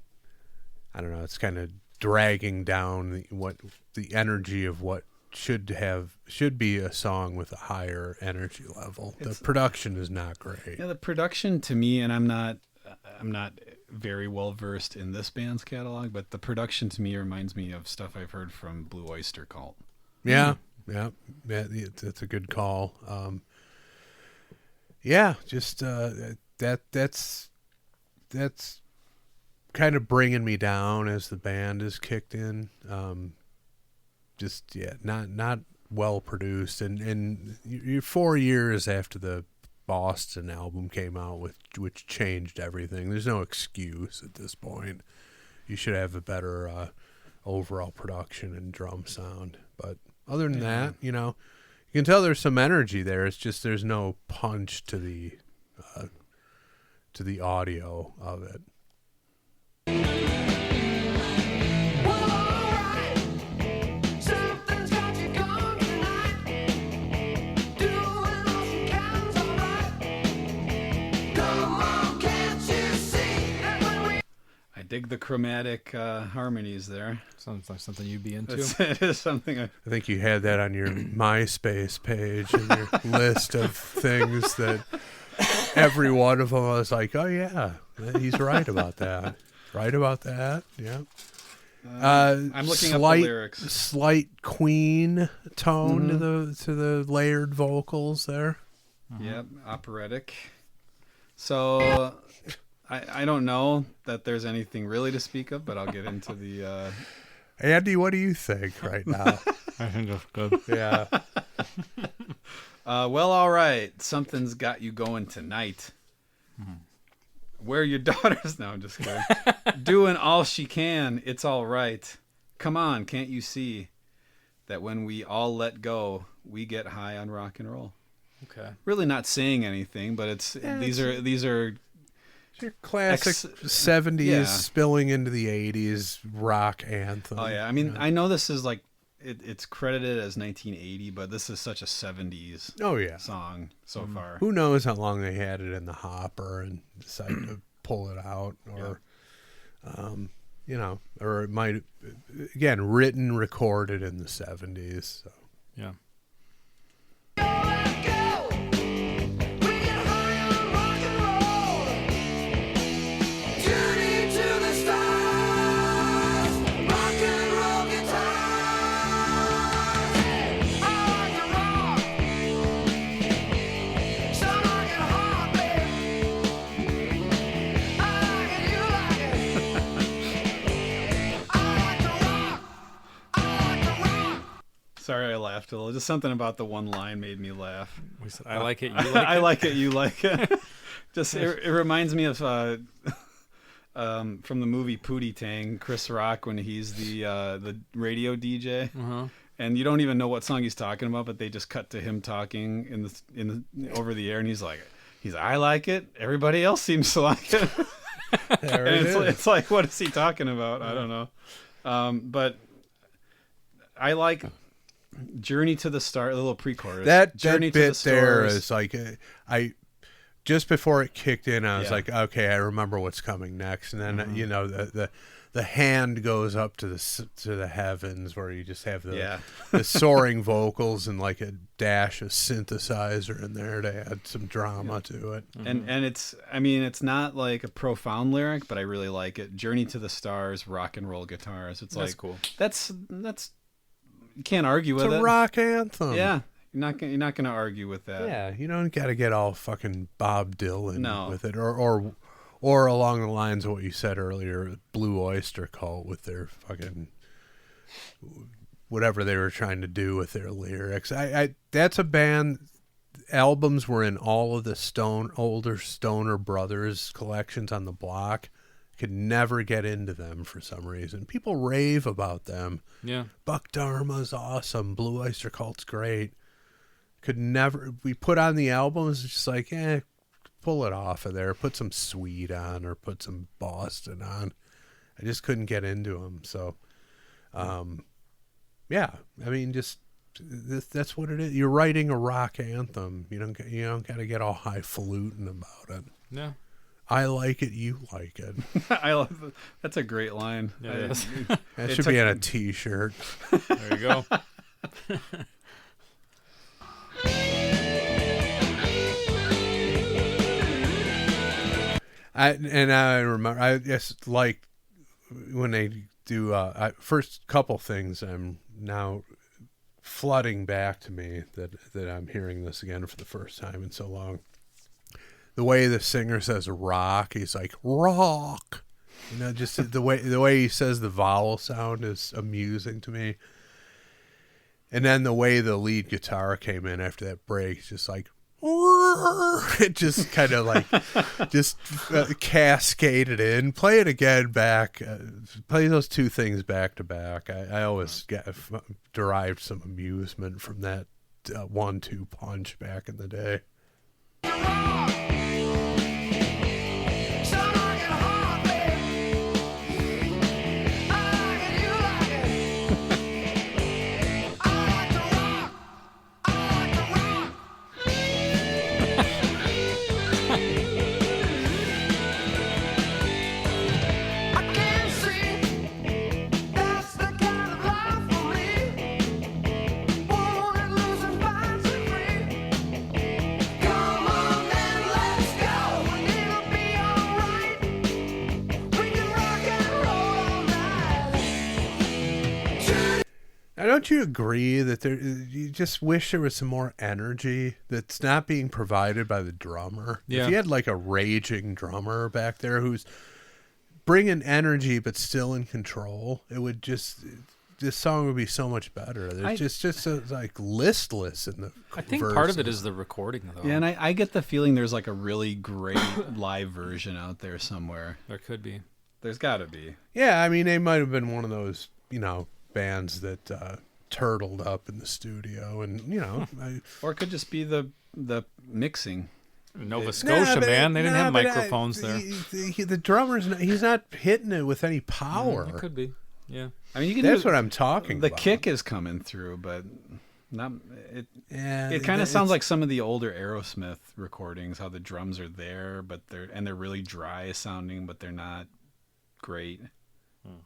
don't know. It's kind of dragging down the energy of what should be a song with a higher energy level. The production is not great. Yeah, the production to me, and I'm not very well versed in this band's catalog, but the production to me reminds me of stuff I've heard from Blue Oyster Cult. Yeah, it's a good call. That's kind of bringing me down as the band is kicked in. Not well produced, and you're 4 years after the Boston album came out, which changed everything. There's no excuse at this point. You should have a better overall production and drum sound. But other than that, you can tell there's some energy there. It's just there's no punch to the audio of it. Something's got you going dig the chromatic harmonies there. Sounds like something you'd be into. It is something I think you had that on your MySpace page and your list of things that every one of them was like, oh yeah, he's right about that. Right about that. Yeah. I'm looking up the lyrics. Slight Queen tone to the layered vocals there. Yep, operatic. So I don't know that there's anything really to speak of, but I'll get into the. Andy, what do you think right now? I think that's good. Yeah. Well, all right. Something's got you going tonight. Where your daughter's now, I'm just kidding. Doing all she can. It's all right. Come on, can't you see that when we all let go, we get high on rock and roll? Okay. Really not saying anything, but these are Your classic 70s yeah. spilling into the 80s rock anthem. Oh yeah, I mean, I know this is like it's credited as 1980, but this is such a 70s Oh yeah. song so far. Who knows how long they had it in the hopper and decided to pull it out, or or it might again written, recorded in the 70s. So. Yeah. Sorry, I laughed a little. Just something about the one line made me laugh. We said, I like it. You like it. I like it. You like it. Just it reminds me of from the movie Pootie Tang, Chris Rock, when he's the radio DJ, and you don't even know what song he's talking about, but they just cut to him talking in the over the air, and he's like, I like it. Everybody else seems to like it. There And it is. it's like, what is he talking about? I don't know. But I like Journey to the Star, a little pre-chorus. That Journey bit to the there Stars. is like I just before it kicked in, I was Yeah. like, okay, I remember what's coming next, and then the hand goes up to the heavens where you just have the soaring vocals and like a dash of synthesizer in there to add some drama to it. And it's, I mean, it's not like a profound lyric, but I really like it. Journey to the Stars, rock and roll guitars. It's That's like cool. That's you can't argue with It's it. a rock anthem. Yeah, you're not gonna argue with that. Yeah, you don't got to get all fucking Bob Dylan No. with it, or along the lines of what you said earlier, Blue Oyster Cult with their fucking whatever they were trying to do with their lyrics. I that's a band. Albums were in all of the older Stoner Brothers collections on the block. Could never get into them for some reason. People rave about them. Yeah. Buck Dharma's awesome. Blue Oyster Cult's great. Could never. We put on the albums, it's just like, pull it off of there. Put some Sweet on or put some Boston on. I just couldn't get into them. So, yeah. I mean, just that's what it is. You're writing a rock anthem. You don't got to get all highfalutin about it. Yeah. I like it. You like it. I love that's a great line. Yeah, it is. That It should took- be on a T-shirt. There you go. I remember. I just like when they do first couple things. I'm now flooding back to me that I'm hearing this again for the first time in so long. The way the singer says rock, he's like rock. You know, just the way he says the vowel sound is amusing to me. And then the way the lead guitar came in after that break, it's just like it just kind of like just cascaded in. Play it again back. Play those two things back to back. I always derived some amusement from that 1-2 punch back in the day. I can't Don't you agree that you just wish there was some more energy that's not being provided by the drummer? Yeah. If you had like a raging drummer back there who's bringing energy but still in control, it would just, this song would be so much better. There's just so, like listless in the I think verses. part of it is the recording, though. Yeah, and I get the feeling there's like a really great live version out there somewhere. There could be. There's got to be. Yeah, I mean, they might have been one of those, bands that turtled up in the studio, and Or it could just be the mixing. Nova Scotia, man. They didn't have microphones there. The drummer's he's not hitting it with any power. It could be. Yeah. I mean, you can That's do, what I'm talking the about. kick is coming through, but not it. Yeah, It kind of sounds like some of the older Aerosmith recordings, how the drums are there, but they're really dry sounding, but they're not great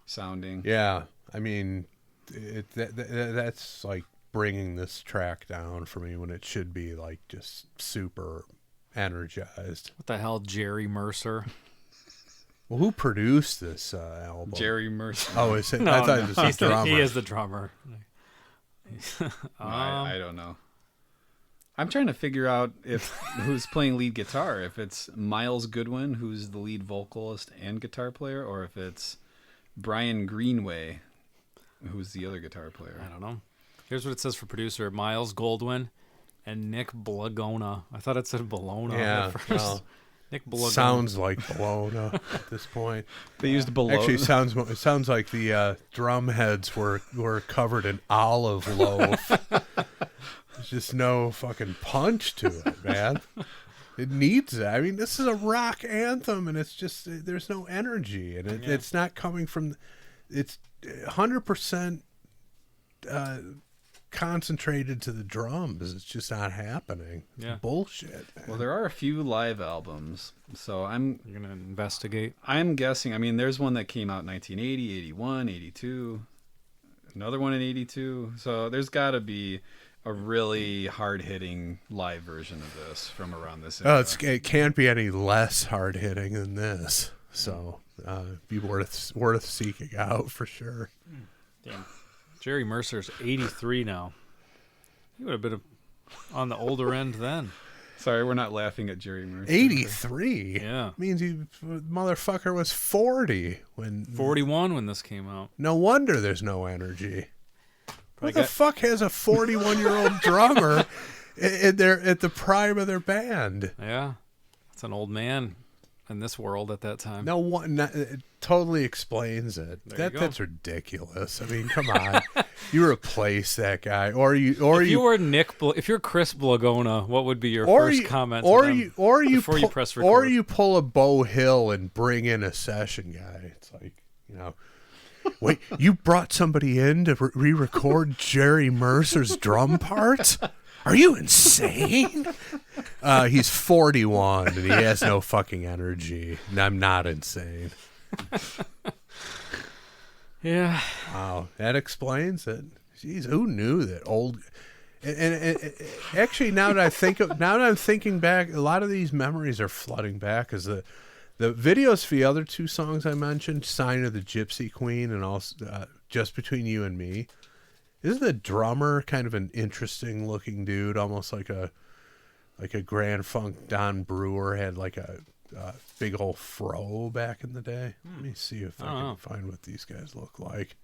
sounding. Yeah, I mean, that's like bringing this track down for me when it should be like just super energized. What the hell, Jerry Mercer? Well, who produced this album? Jerry Mercer. Oh, is it? I thought it was the drummer. He is the drummer. I don't know. I'm trying to figure out who's playing lead guitar. If it's Miles Goodwin, who's the lead vocalist and guitar player, or if it's Brian Greenway, who's the other guitar player. I don't know. Here's what it says for producer: Miles Goldwyn and Nick Blagona. I thought it said Bologna at first. Well, Nick Blagona. sounds like Bologna at this point. They used below. Actually, it sounds like the drum heads were covered in olive loaf. There's just no fucking punch to it, man. It needs that. I mean, this is a rock anthem, and it's just there's no energy, and it's not coming from. It's 100% concentrated to the drums. It's just not happening. It's bullshit. Man. Well, there are a few live albums, so You're gonna investigate. I'm guessing. I mean, there's one that came out in 1980, 81, 82, another one in 82. So there's got to be a really hard-hitting live version of this from around this era. It can't be any less hard hitting than this. So be worth seeking out for sure. Damn. Jerry Mercer's 83 now. He would have been on the older end then. Sorry, we're not laughing at Jerry Mercer. 83. Yeah. Means motherfucker was 40 when 41 when this came out. No wonder there's no energy. What the got- fuck has a 41-year-old drummer at the prime of their band? Yeah. It's an old man in this world at that time. It totally explains it. There you go. That's ridiculous. I mean, come on. You replace that guy, or If you were if you're Chris Blagona, what would be your first comment? Before you press record? Or you pull a Bo Hill and bring in a session guy. It's like, wait, you brought somebody in to re-record Jerry Mercer's drum parts? Are you insane? He's 41 and he has no fucking energy. And I'm not insane. Yeah. Wow, that explains it. Jeez, who knew that old? And actually, now that I'm thinking back, a lot of these memories are flooding back. As the videos for the other two songs I mentioned, "Sign of the Gypsy Queen" and also "Just Between You and Me." Isn't the drummer kind of an interesting looking dude, almost like a Grand Funk Don Brewer had like a big old fro back in the day? Let me see if I can find what these guys look like.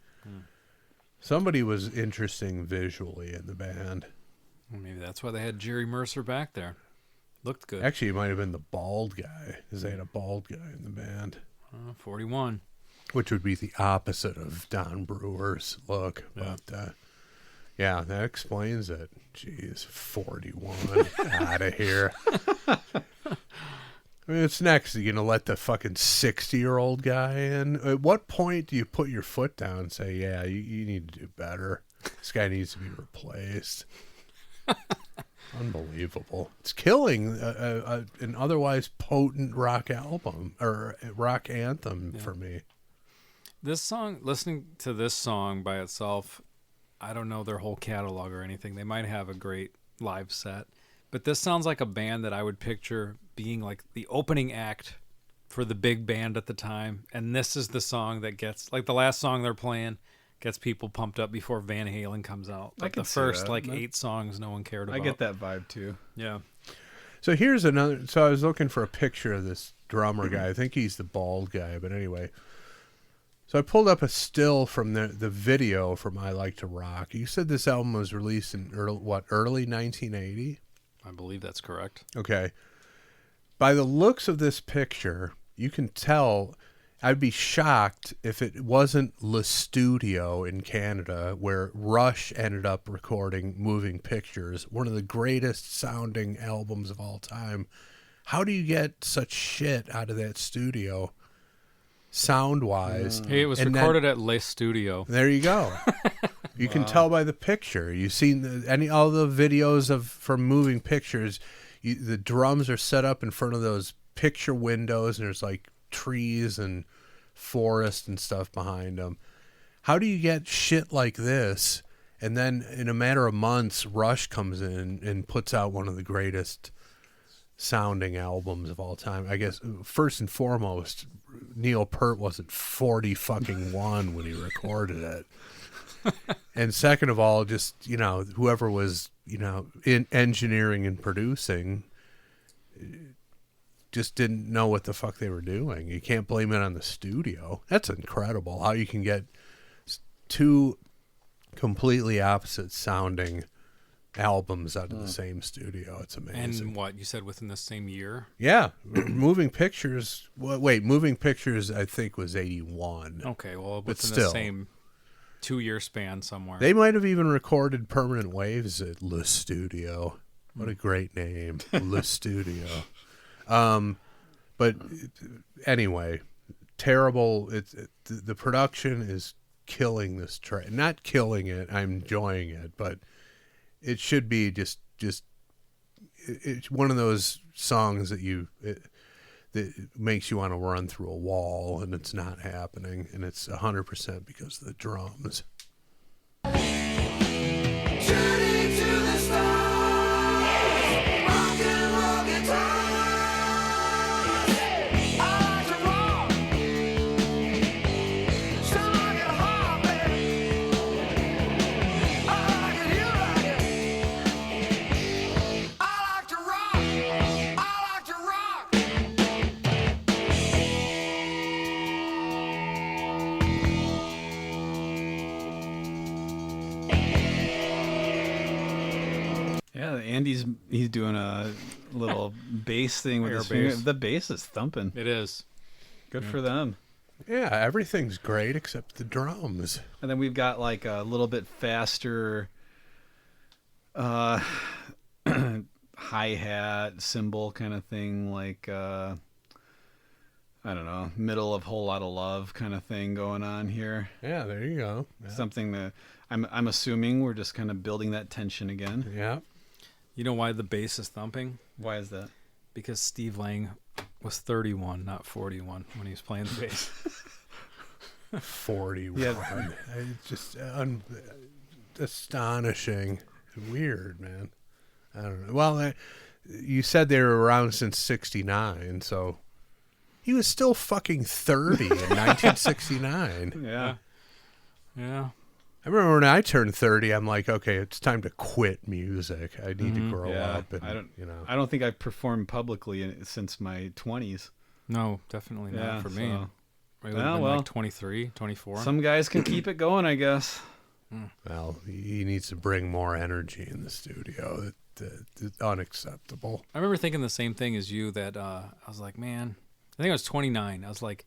Somebody was interesting visually in the band. Maybe that's why they had Jerry Mercer back there. Looked good. Actually, it might have been the bald guy, because they had a bald guy in the band. 41. Which would be the opposite of Don Brewer's look. Yeah. But, yeah, that explains it. Jeez, 41. Out of here. I mean, it's next. Are you going to let the fucking 60-year-old guy in? At what point do you put your foot down and say, yeah, you need to do better? This guy needs to be replaced. Unbelievable. It's killing an otherwise potent rock album or rock anthem for me. This song, listening to this song by itself, I don't know their whole catalog or anything. They might have a great live set, but this sounds like a band that I would picture being like the opening act for the big band at the time. And this is the song that gets, like the last song they're playing, Gets people pumped up before Van Halen comes out. I Like can the see first that. like 8 songs no one cared about. I get that vibe too. Yeah. So here's another. So I was looking for a picture of this drummer guy. I think he's the bald guy, but anyway. So I pulled up a still from the video from I Like to Rock. You said this album was released in early 1980? I believe that's correct. Okay. By the looks of this picture, you can tell. I'd be shocked if it wasn't Le Studio in Canada, where Rush ended up recording Moving Pictures, one of the greatest sounding albums of all time. How do you get such shit out of that studio, sound-wise? Hey, it was And then- recorded at Le Studio. There you go. You can tell by the picture. You've seen all the videos from Moving Pictures. The drums are set up in front of those picture windows, and there's like trees and forest and stuff behind them. How do you get shit like this? And then in a matter of months, Rush comes in and puts out one of the greatest sounding albums of all time. I guess first and foremost, Neil Peart wasn't 41 when he recorded it. And second of all, just, whoever was, in engineering and producing just didn't know what the fuck they were doing. You can't blame it on the studio. That's incredible how you can get 2 completely opposite sounding albums out of the same studio. It's amazing. And what, you said within the same year? Yeah, Moving Pictures. Moving Pictures I think was 81. Okay, well, But within still. the same 2-year span somewhere. They might have even recorded Permanent Waves at Le Studio. What a great name, Le Studio. But anyway, terrible. The production is killing this track. Not killing it. I'm enjoying it, but it should be just. It's one of those songs that makes you want to run through a wall, and it's not happening, and it's 100% because of the drums. Journey to the stars, rock and roll guitar. I like to rock, sound like a heartbeat. I like it, you like it. I like to rock, I like to rock. Yeah, Andy's he's doing a little bass thing with Air his finger. bass. The bass is thumping. It is. Good for them. Yeah, everything's great except the drums. And then we've got like a little bit faster hi-hat cymbal kind of thing, like I don't know, middle of Whole Lot of Love kind of thing going on here. Yeah, there you go. Yeah. Something that I'm assuming we're just kind of building that tension again. Yeah. You know why the bass is thumping? Why is that? Because Steve Lang was 31, not 41, when he was playing the bass. 41. Yeah. It's just astonishing. Weird, man. I don't know. Well, you said they were around since 69, so he was still fucking 30 in 1969. Yeah. Yeah. I remember when I turned 30, I'm like, okay, it's time to quit music. I need to grow Yeah. up. And, I don't think I've performed publicly since my 20s. No, definitely not Yeah, for me. so- I would have been well. like 23, 24. Some guys can keep it going, I guess. well, he needs to bring more energy in the studio. It's unacceptable. I remember thinking the same thing as you, that I was like, man, I think I was 29. I was like,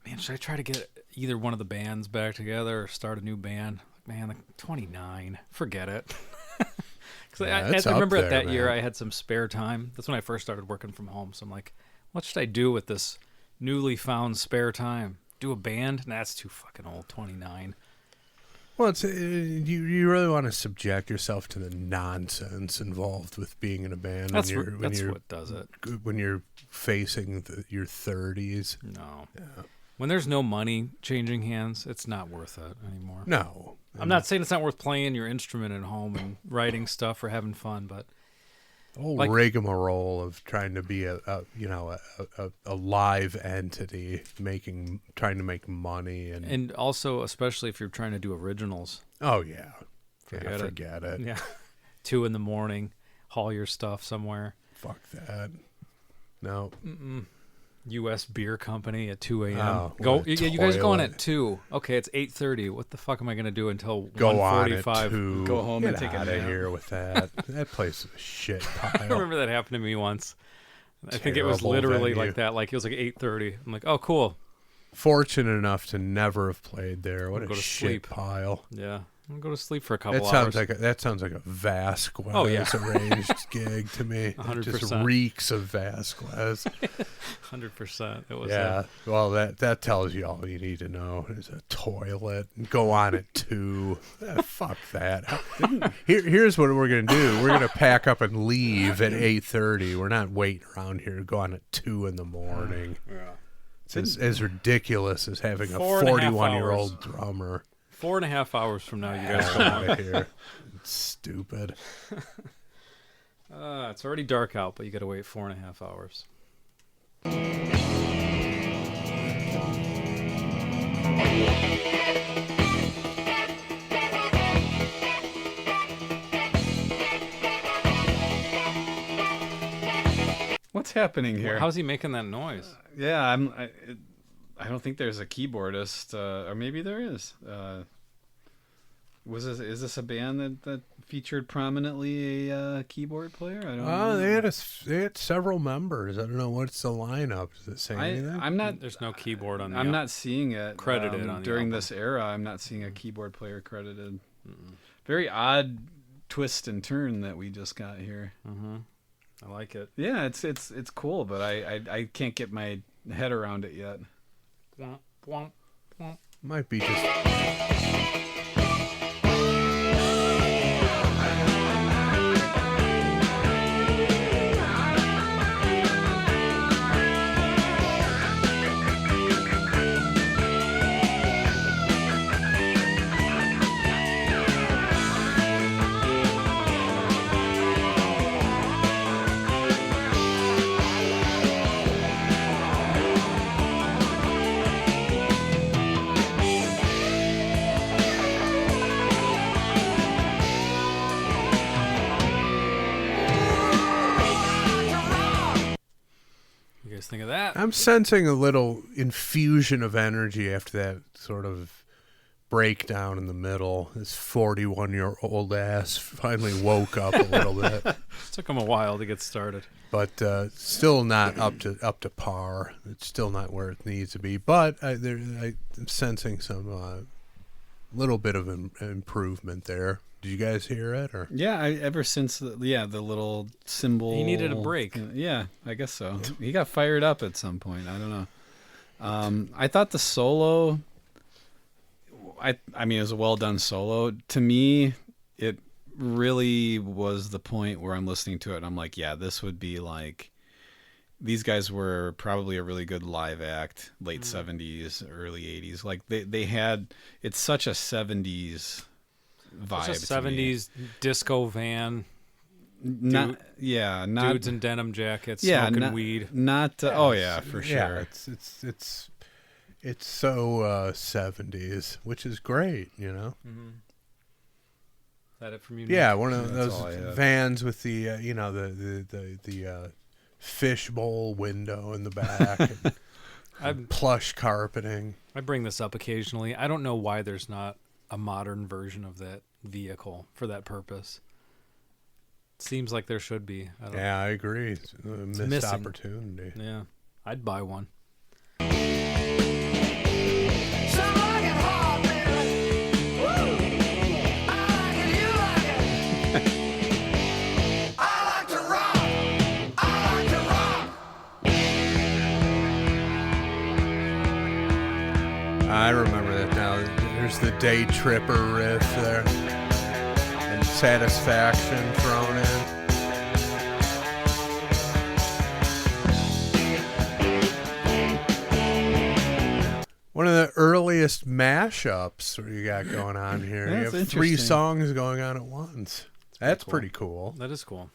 man, should I try to get either one of the bands back together or start a new band? Man, like 29, forget it. Because Yeah, I it's up remember there, that year man. I had some spare time. That's when I first started working from home. So I'm like, what should I do with this newly found spare time? Do a band? Nah, that's too fucking old, 29. Well, it's you really want to subject yourself to the nonsense involved with being in a band That's when you're what does it. when you're facing your 30s. No. When there's no money changing hands, it's not worth it anymore. No, I'm not saying it's not worth playing your instrument at home and writing stuff or having fun, but whole Like- rigmarole of trying to be a live entity, trying to make money, And also, especially if you're trying to do originals. oh yeah, Forget forget it. Yeah. 2 a.m, haul your stuff somewhere. Fuck that. No, U.S. Beer Company at 2 a.m. Oh, Go. what a You guys going toilet. at 2? Okay, it's 8:30. What the fuck am I gonna do until go on at 1:45? 2. Go home and Get take a out of nap. here with that. That place is a shit I pile. remember that happened to me once. I think it was Terrible literally venue. like that. Like it was like 8:30. I'm like, oh, cool. Fortunate enough to never have played there. What Go a to shit sleep. pile. Yeah, I'm gonna go to sleep for a couple That hours. sounds like a Vasquez Oh, yeah. arranged gig to me. It just 100%. reeks of Vasquez. 100%. It was. Yeah. Well, that tells you all you need to know. There's a toilet. Go on at 2. Fuck that. Here's what we're gonna do. We're gonna pack up and leave at 8:30. We're not waiting around here. Go on at 2 in the morning. Yeah. It's as ridiculous as having a 4.5 41-year-old drummer. 4.5 hours from now, you guys Get go out on. of here. It's stupid. It's already dark out, but you got to wait 4.5 hours. What's happening here? How's he making that noise? Yeah, I don't think there's a keyboardist, or maybe there is. Is this a band that featured prominently a keyboard player? I don't know. They had several members. I don't know what's the lineup. Does it say anything? I'm not. There's no keyboard on the. I'm not seeing it credited on the during album. this era. I'm not seeing a keyboard player credited. Very odd twist and turn that we just got here. I like it. Yeah, it's cool, but I can't get my head around it yet. Womp, womp, womp. Might be just. You guys think of that? I'm sensing a little infusion of energy after that sort of breakdown in the middle. This 41-year-old ass finally woke up a little bit, It took him a while to get started. but still not up to par. It's still not where it needs to be. But I'm sensing some little bit of improvement there. Did you guys hear it? Or Yeah, ever since the little symbol. He needed a break. Yeah, I guess so. He got fired up at some point. I don't know. I thought the solo. I mean, it was a well done solo. To me, it really was the point where I'm listening to it and I'm like, yeah, this would be like. These guys were probably a really good live act, late 70s, early 80s. Like they had. It's such a 70s vibe. It's a to me. 70s disco van, Not dudes in denim jackets, yeah, smoking not, weed. Not oh yeah, for sure. Yeah, it's so 70s, which is great, you know. Is that it from you? Yeah, Nick? one of That's those all I have. vans with the the fishbowl window in the back, and plush carpeting. I bring this up occasionally. I don't know why there's not a modern version of that vehicle for that purpose. Seems like there should be. I don't Yeah, I agree. It's a missed missing. opportunity. Yeah, I'd buy one. I remember that now. There's the Day Tripper riff there, and Satisfaction thrown in. One of the earliest mashups you got going on here. You That's have 3 interesting. songs going on at once. That's cool. pretty cool. That is cool.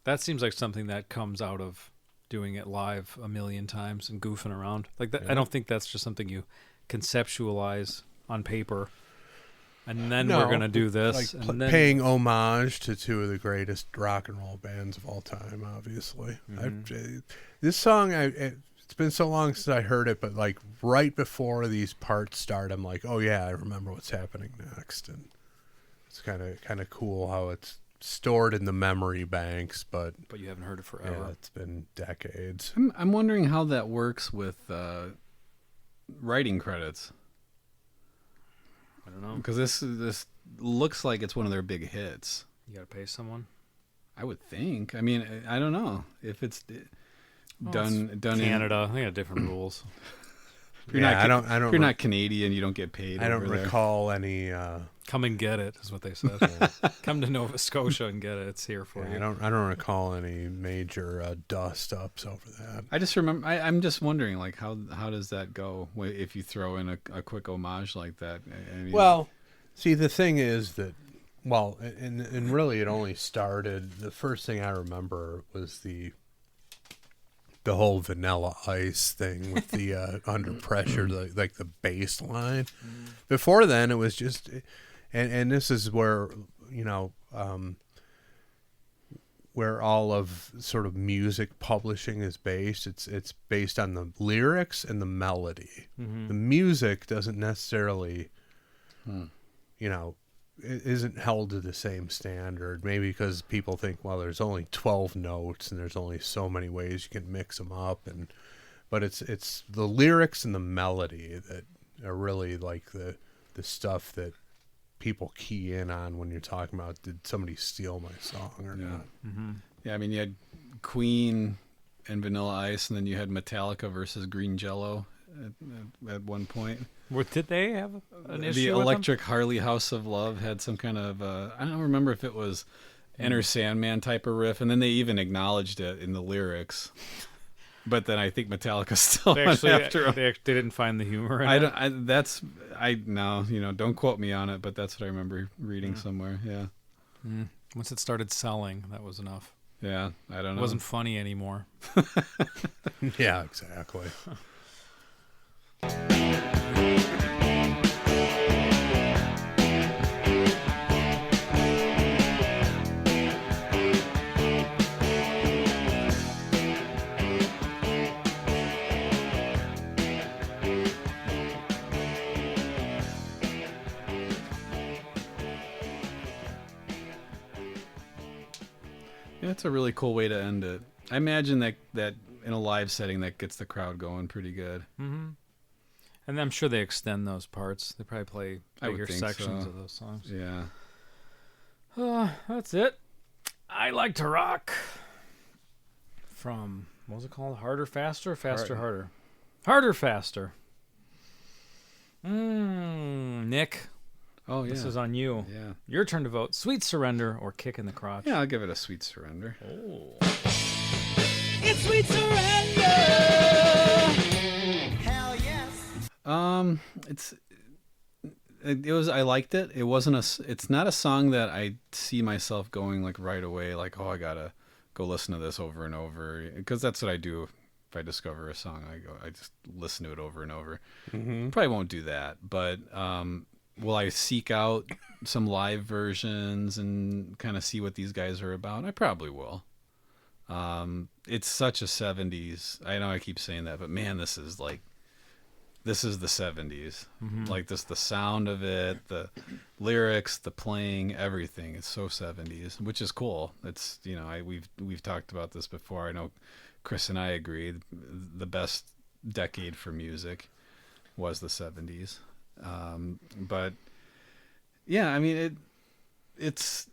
That seems like something that comes out of doing it live a million times and goofing around. Like that, I don't think that's just something you conceptualize on paper. And then we're going to do this. Like and then, paying homage to two of the greatest rock and roll bands of all time, obviously. This song, it's been so long since I heard it, but like right before these parts start, I'm like, oh yeah, I remember what's happening next. And it's kind of cool how it's stored in the memory banks, but you haven't heard it forever. yeah, it's been decades. I'm wondering how that works with writing credits. I don't know. Because this looks like it's one of their big hits. You got to pay someone. I would think. I mean, I don't know if it's done Canada, they got different rules. If you're if you're not Canadian, you don't get paid. I don't over there. recall any. Come and get it is what they said. Come to Nova Scotia and get it. It's here for you. I don't recall any major dust ups over that. I just remember. I'm just wondering, like, how does that go if you throw in a quick homage like that? I mean, Well, see, the thing is that, well, and really it only started, the first thing I remember was the whole Vanilla Ice thing with the under pressure, like the bass line. Before then, it was just, and this is where, where all of sort of music publishing is based. It's based on the lyrics and the melody. The music doesn't necessarily, it isn't held to the same standard. Maybe because people think, well, there's only 12 notes and there's only so many ways you can mix them up, but it's the lyrics and the melody that are really like the stuff that people key in on when you're talking about, did somebody steal my song or not? Yeah, I mean, you had Queen and Vanilla Ice, and then you had Metallica versus Green Jello at one point. Did they have an issue The with Electric Harley House of Love had some kind of I don't remember if it was Enter Sandman type of riff, and then they even acknowledged it in the lyrics. But then I think Metallica still them? went after them. They didn't find the humor in it? Don't quote me on it, but that's what I remember reading somewhere. Yeah. Once it started selling, that was enough. Yeah, I don't know. It wasn't funny anymore. Yeah, exactly. Yeah, it's a really cool way to end it. I imagine that in a live setting that gets the crowd going pretty good. And I'm sure they extend those parts. They probably play I would bigger think sections so. of those songs. Yeah. That's it. I like to rock. From, what was it called? Harder, Faster? Faster, Harder. Harder, Faster. Nick, Oh, yeah. this is on you. Yeah. Your turn to vote. Sweet Surrender or Kick in the Crotch. Yeah, I'll give it a Sweet Surrender. It's sweet surrender. Hell yes. I liked it. It wasn't it's not a song that I see myself going like right away, like, oh, I gotta go listen to this over and over, because that's what I do. If I discover a song, I just listen to it over and over. Probably won't do that, but will I seek out some live versions and kind of see what these guys are about? I probably will. It's such a 70s. I know I keep saying that, but man, this is the 70s. Like this, the sound of it, the lyrics, the playing, everything. It's so 70s, which is cool. It's, we've talked about this before. I know Chris and I agree. The best decade for music was the 70s. But yeah, I mean, it's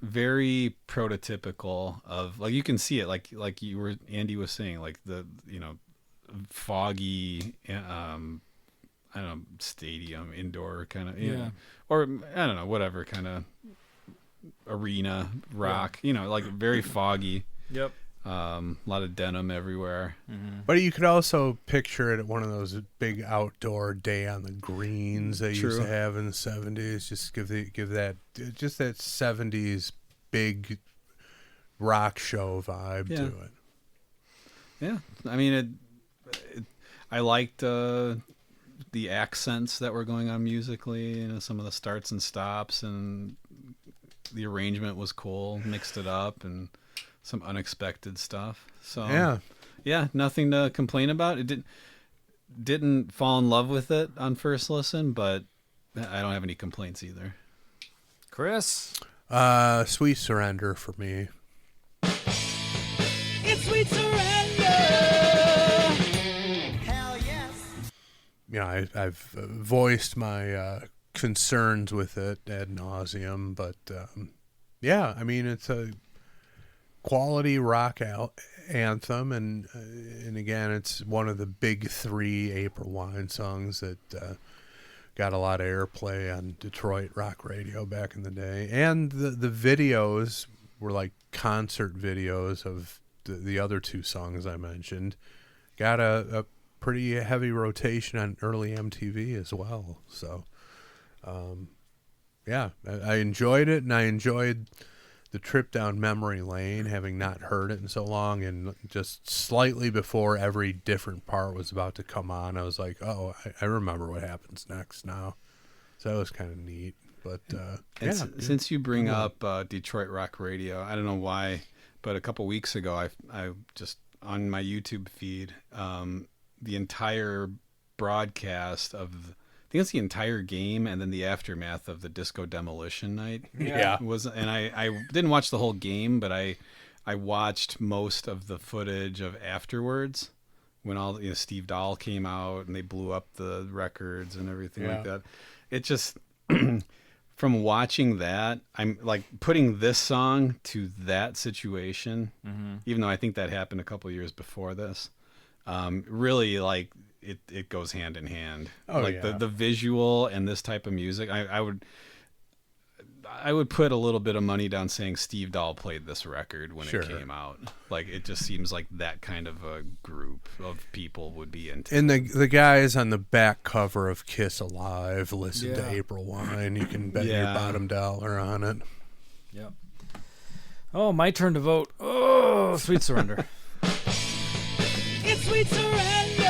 very prototypical of, like, you can see it, like Andy was saying, like the, foggy, I don't know, stadium, indoor kind of, or I don't know, whatever kind of arena rock, like very foggy. Yep. A lot of denim everywhere. But you could also picture it at one of those big outdoor day on the greens they used to have in the 70s. Just give that 70s big rock show vibe Yeah. to it. Yeah, I mean, I liked the accents that were going on musically. You know, some of the starts and stops, and the arrangement was cool. Mixed it up, and some unexpected stuff. So yeah, nothing to complain about. It didn't fall in love with it on first listen, but I don't have any complaints either. Chris? Sweet Surrender for me. It's sweet surrender. Hell yes. Yeah, I've voiced my concerns with it ad nauseum, but yeah, I mean it's a quality rock anthem, and again, it's one of the big three April Wine songs that got a lot of airplay on Detroit rock radio back in the day, and the videos were like concert videos of the other two songs I mentioned. Got a pretty heavy rotation on early MTV as well. So, yeah, I enjoyed it, and I enjoyed the trip down memory lane, having not heard it in so long, and just slightly before every different part was about to come on, I was like, oh, I remember what happens next now. So that was kind of neat. But Since you bring up Detroit rock radio, I don't know why, but a couple weeks ago, I just on my YouTube feed, the entire broadcast of, I think it's the entire game, and then the aftermath of the Disco Demolition Night. Yeah. And I didn't watch the whole game, but I watched most of the footage of afterwards, when all Steve Dahl came out and they blew up the records and everything like that. It just from watching that, I'm like putting this song to that situation, even though I think that happened a couple years before this. Really, like it goes hand in hand. Oh, like yeah. the visual and this type of music. I would put a little bit of money down saying Steve Dahl played this record when Sure. it came out. Like it just seems like that kind of a group of people would be into. And the guys on the back cover of Kiss Alive listen Yeah. to April Wine. You can bet your Yeah. bottom dollar on it. Yep. Oh, my turn to vote. Oh, Sweet Surrender. It's sweet surrender.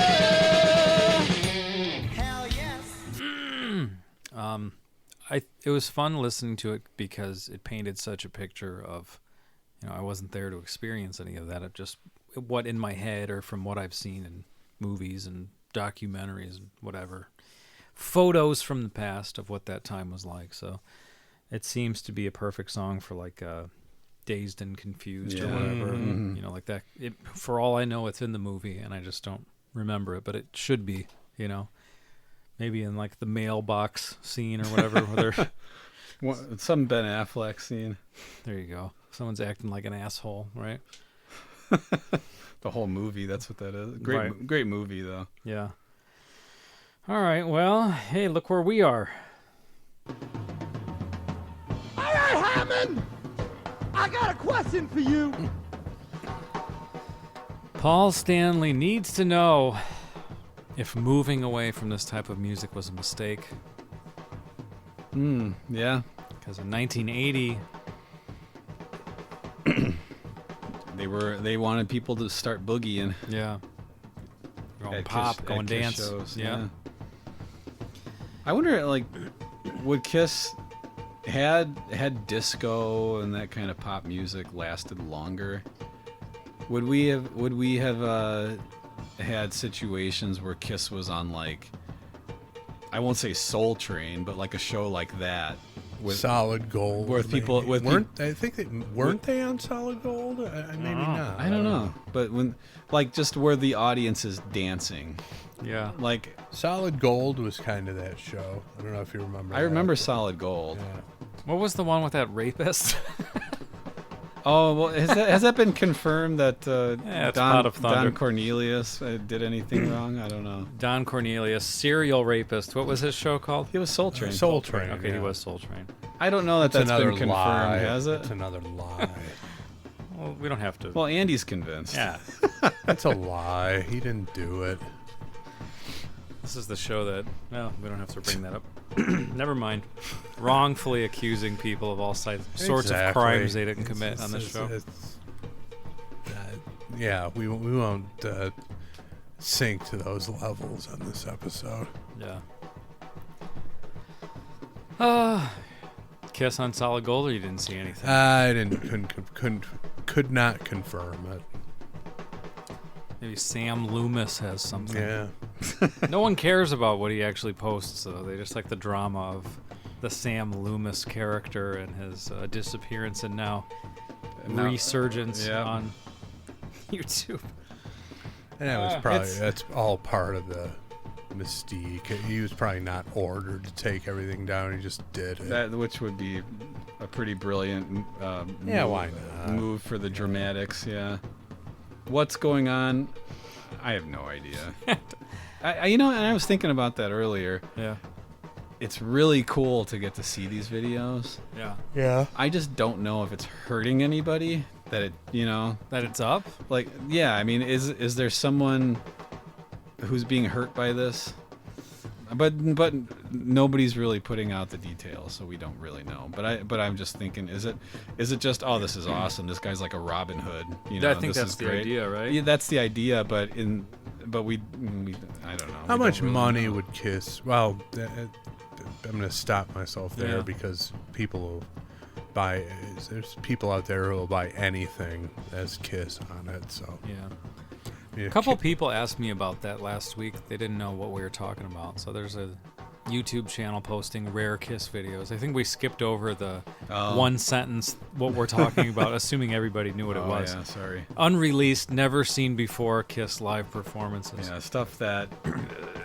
Hell yes. It was fun listening to it because it painted such a picture of, I wasn't there to experience any of that. It just what in my head or from what I've seen in movies and documentaries and whatever, photos from the past of what that time was like. So it seems to be a perfect song for like Dazed and Confused or whatever, like that. For all I know, it's in the movie and I just don't remember it, but it should be, maybe in like the mailbox scene or whatever. Where they're, Some Ben Affleck scene. there you go. Someone's acting like an asshole, right? The whole movie, that's what that is. Right. Great movie though. Yeah. All right. Well, hey, look where we are. All right, Hammond. I got a question for you. Paul Stanley needs to know if moving away from this type of music was a mistake. Yeah. Because in 1980, They wanted people to start boogieing. yeah, going at pop, Kiss- going at Kiss dance. shows, Yeah. I wonder, like, would Kiss had disco and that kind of pop music lasted longer? Would we have had situations where Kiss was on, like, I won't say Soul Train, but like a show like that with Solid Gold. with people- maybe. with weren't they on Solid Gold? Maybe not. I don't know, but when, like, just where the audience is dancing, Yeah. like, Solid Gold was kind of that show. I don't know if you remember. I remember Solid Gold. Yeah. What was the one with that rapist? Oh, well, has that been confirmed that it's Pot of Thunder. Don Cornelius did anything wrong? I don't know. Don Cornelius, serial rapist. What was his show called? He was Soul Train. Soul Train. Okay, yeah. he was Soul Train. I don't know that It's that's another been confirmed, lie. has it? It's another lie. Well, we don't have to. Well, Andy's convinced. yeah. That's a lie. He didn't do it. This is the show that... No, we don't have to bring that up. Never mind. Wrongfully accusing people of all sorts of crimes they didn't commit on this show. Yeah, we won't sink to those levels on this episode. Yeah. Kiss on Solid Gold, or you didn't see anything? I could not confirm it. Maybe Sam Loomis has something. Yeah. No one cares about what he actually posts, though. They just like the drama of the Sam Loomis character and his disappearance and now resurgence on YouTube. And that was probably that's all part of the mystique. He was probably not ordered to take everything down. He just did it. Which would be a pretty brilliant why not? move for the dramatics. Yeah. What's going on? I have no idea. And I was thinking about that earlier. Yeah. It's really cool to get to see these videos. Yeah. Yeah. I just don't know if it's hurting anybody that it, That it's up? like, yeah, I mean, is there someone who's being hurt by this? But nobody's really putting out the details, so we don't really know. But I'm just thinking, is it just, oh, this is awesome. This guy's like a Robin Hood. I think this that's is the great. idea, right? Yeah, that's the idea. But we I don't know. How We much don't really money know. would Kiss? Well, I'm going to stop myself there Yeah. because people will buy. There's people out there who will buy anything as Kiss on it. So Yeah. yeah, A couple people asked me about that last week. They didn't know what we were talking about. So there's a YouTube channel posting rare Kiss videos. I think we skipped over the one sentence what we're talking about, assuming everybody knew what it was. Yeah, sorry. Unreleased, never seen before Kiss live performances. Yeah, stuff that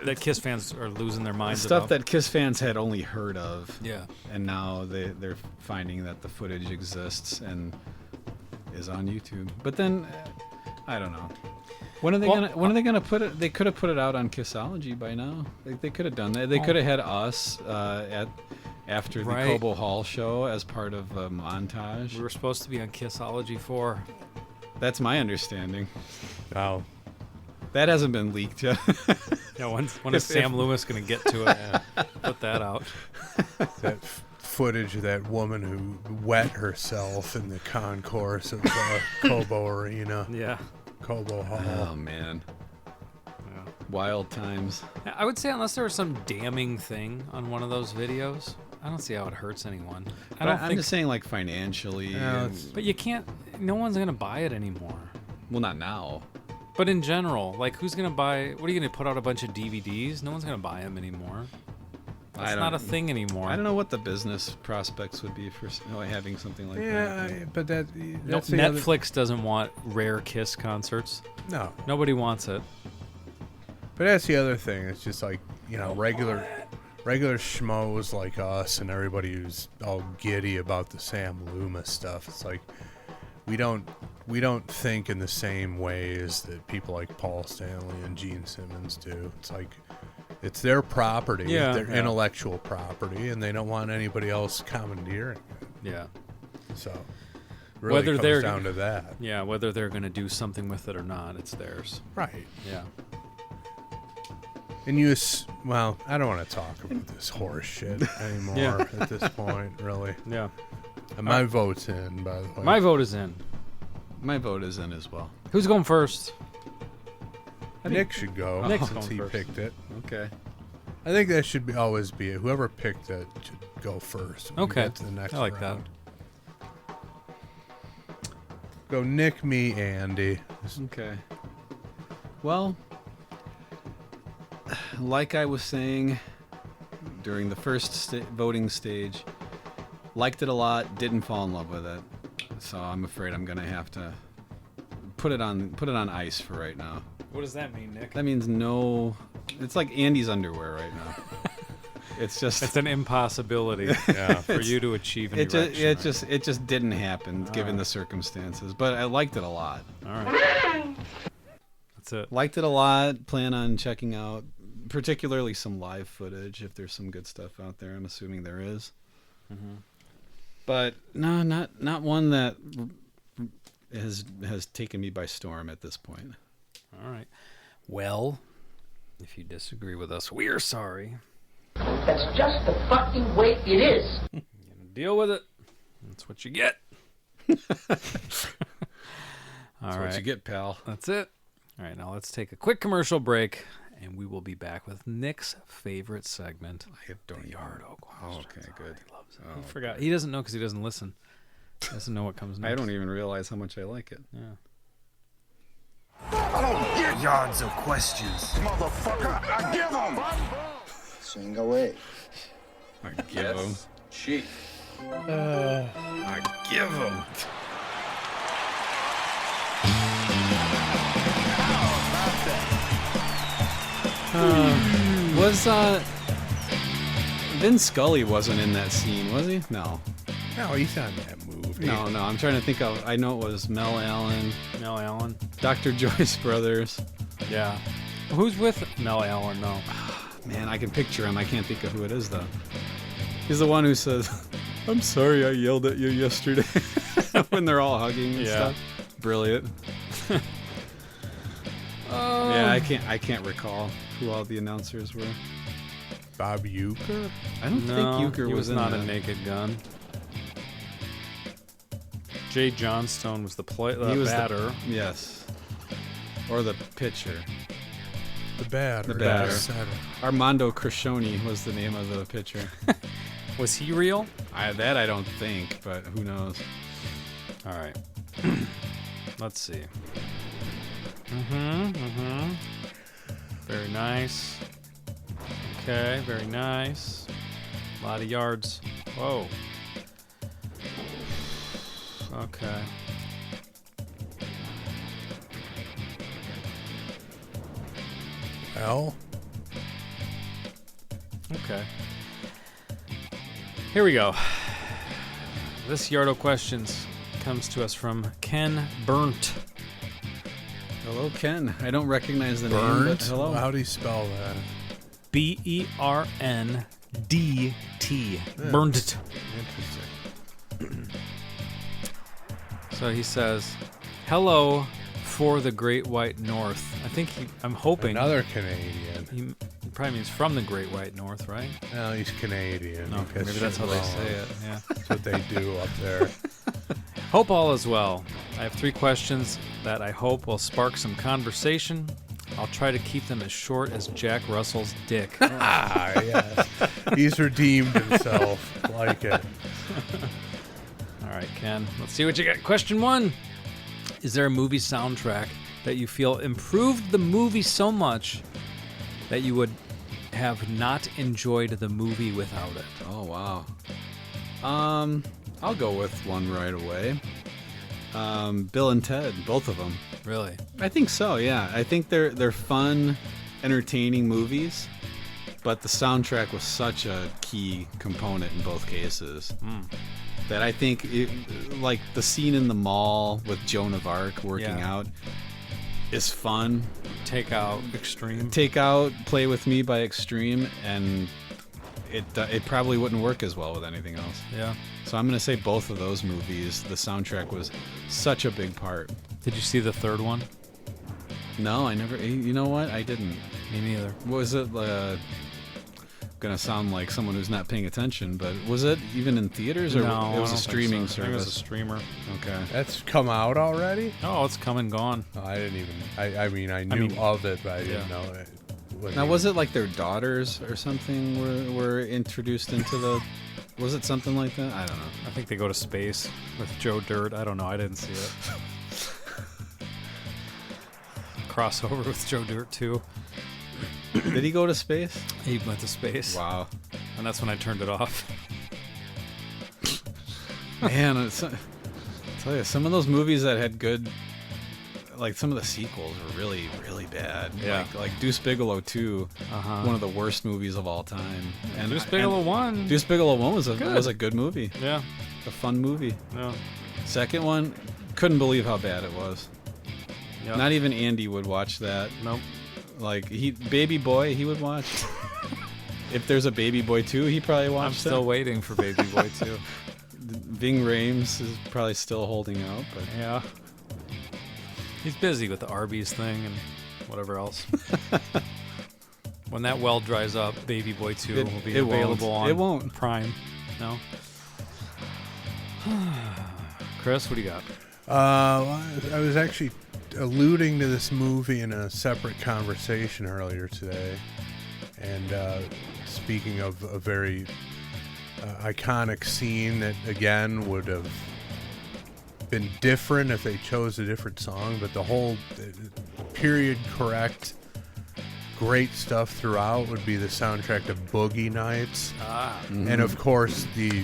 That Kiss fans are losing their minds stuff about. that Kiss fans had only heard of. Yeah. And now they're finding that the footage exists and is on YouTube. But then I don't know. When are they gonna put it? They could have put it out on Kissology by now. They could have done that. They could have had us after the Right. Cobo Hall show as part of a montage. We were supposed to be on Kissology 4. That's my understanding. wow. That hasn't been leaked yet. Yeah, when is Sam Loomis going to get to it? Put that out. That footage of that woman who wet herself in the concourse of the Cobo Arena, Yeah. Cobo Hall. Oh man, wild times. I would say unless there was some damning thing on one of those videos, I don't see how it hurts anyone. I'm just saying, like financially. Yeah, and- But you can't. No one's gonna buy it anymore. well, not now. But in general, like, who's gonna buy? What are you gonna put out a bunch of DVDs? No one's gonna buy them anymore. That's not a thing anymore. I don't know what the business prospects would be for having something like that. Yeah, but that's the Netflix doesn't want rare Kiss concerts. No, Nobody wants it. but that's the other thing. It's just like regular schmoes like us and everybody who's all giddy about the Sam Loomis stuff. It's like we don't think in the same ways that people like Paul Stanley and Gene Simmons do. It's like it's their property, Yeah, their yeah. intellectual property, and they don't want anybody else commandeering it. Yeah. So really Whether comes they're- down to that, Yeah. Whether they're gonna do something with it or not, it's theirs. right? Yeah. And well, I don't want to talk about this horse shit anymore Yeah. at this point, really. Yeah. And my vote's in, by the way. My vote is in. My vote is in as well. Who's going first? Nick should go Nick's since going he first. picked it. Okay. I think that should always be it. Whoever picked it should go first. when we Okay. get to the next I like that. round. Go Nick, me, Andy. Okay. Well, like I was saying during the first voting stage, liked it a lot, didn't fall in love with it. So I'm afraid I'm gonna have to put it on ice for right now. What does that mean, Nick? That means no. It's like Andy's underwear right now. It's just. It's an impossibility for you to achieve an erection. It just didn't happen given the circumstances. But I liked it a lot. All right. That's it. Liked it a lot. Plan on checking out, particularly some live footage if there's some good stuff out there. I'm assuming there is. But no, not one that has taken me by storm at this point. All right. Well, If you disagree with us, we're sorry. That's just the fucking way it is. Deal with it. That's what you get. All right. What you get, pal. That's it. All right, now let's take a quick commercial break, and we will be back with Nick's favorite segment. I don't The Yardo questions. Okay, good. He loves it. He forgot. He doesn't know because he doesn't listen. He doesn't know what comes next. I don't even realize how much I like it. Yeah. I don't get yards of questions. Motherfucker, I give them. Sing away. I give them. Chief. I give them. Was Vin Scully wasn't in that scene, was he? No. No, he's not in that movie. No, I'm trying to think of. I know it was Mel Allen, Mel Allen. Dr. Joyce Brothers. Yeah. Who's with Mel Allen, though? Man, I can picture him. I can't think of who it is though. He's the one who says, "I'm sorry, I yelled at you yesterday," when they're all hugging and stuff. Brilliant. Yeah, I can't recall who all the announcers were. Bob Uecker? I don't think Euchre he was in not that. a Naked Gun. Jay Johnstone was the He was batter. Yes. Or the pitcher. The batter. The batter. Setter. Armando Crescioni was the name of the pitcher. Was he real? I don't think, but who knows? All right. Let's see. Very nice. Okay, very nice. A lot of yards. Whoa. Okay. L? Okay. Here we go. This Yardo questions comes to us from Ken Burnt. Hello, Ken. I don't recognize the name, but Burnt? hello. How do you spell that? Berndt. Yeah. Burnt. Interesting. So he says, "Hello for the Great White North." I'm hoping Another Canadian. he probably means from the Great White North, right? No, he's Canadian. No, He gets maybe that's shit how they wrong. say it. Yeah. That's what they do up there. Hope all is well. I have 3 questions that I hope will spark some conversation. I'll try to keep them as short as Jack Russell's dick. Ah, yes. He's redeemed himself. Like it. All right, Ken. Let's see what you got. Question 1. Is there a movie soundtrack that you feel improved the movie so much that you would have not enjoyed the movie without it? Oh, wow. I'll go with one right away. Bill and Ted, both of them. Really? I think so, yeah. I think they're fun, entertaining movies, but the soundtrack was such a key component in both cases. That I think, like the scene in the mall with Joan of Arc working out is fun. Take Out Extreme. Take Out, Play With Me by Extreme, and it probably wouldn't work as well with anything else. Yeah. So I'm going to say both of those movies, the soundtrack was such a big part. Did you see the third one? No, I never. You know what? I didn't. Me neither. Was it gonna sound like someone who's not paying attention? But was it even in theaters or No, it was I don't a think streaming so. I think it was a service? streamer. Okay. That's come out already? Oh, it's come and gone. Oh, I didn't even. I knew of it, but I didn't know it. Now was it like their daughters or something were introduced into the? Was it something like that? I don't know. I think they go to space with Joe Dirt. I don't know. I didn't see it. Crossover with Joe Dirt too. Did he go to space? He went to space. Wow. And that's when I turned it off. Man, I tell you, some of those movies that had good, like some of the sequels were really, really bad. Yeah. Like Deuce Bigelow 2, Uh-huh. one of the worst movies of all time. And Deuce Bigelow 1. Deuce Bigelow 1 was Good. was a good movie, Yeah. a fun movie. Yeah. Second one, couldn't believe how bad it was. Yep. Not even Andy would watch that. Nope. Like Baby Boy, he would watch. If there's a Baby Boy 2, he probably watched I'm still it. waiting for Baby Boy 2. Ving Rhames is probably still holding out, but Yeah. He's busy with the Arby's thing and whatever else. When that well dries up, Baby Boy 2 It- will be it won't. available on It won't. Prime. No? Chris, what do you got? I was actually alluding to this movie in a separate conversation earlier today. And speaking of a very iconic scene that, again, would have been different if they chose a different song, but the whole period correct, great stuff throughout would be the soundtrack to Boogie Nights. And of course the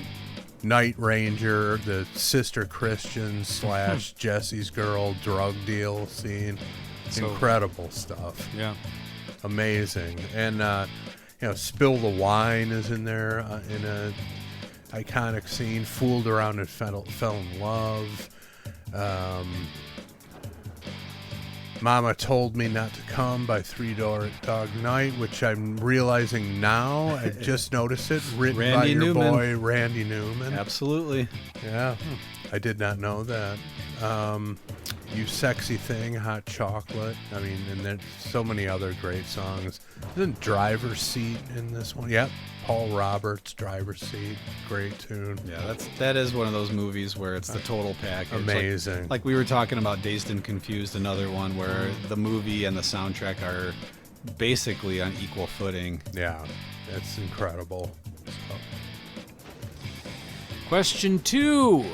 Night Ranger, the Sister Christian / Jesse's Girl drug deal scene. So- Incredible stuff. Yeah. Amazing. And Spill the Wine is in there in a iconic scene. Fooled Around and Fell in Love. Mama Told Me Not to Come by Three Dog Night, which I'm realizing now. I just noticed it. Written by Randy your Newman. boy, Randy Newman. Absolutely. Yeah. I did not know that. You Sexy Thing, Hot Chocolate. I mean, and there's so many other great songs. Isn't Driver's Seat in this one? Yep. Paul Roberts, Driver's Seat. Great tune. Yeah, that is one of those movies where it's the total package. Amazing. Like we were talking about Dazed and Confused, another one where the movie and the soundtrack are basically on equal footing. Yeah. That's incredible. Question 2.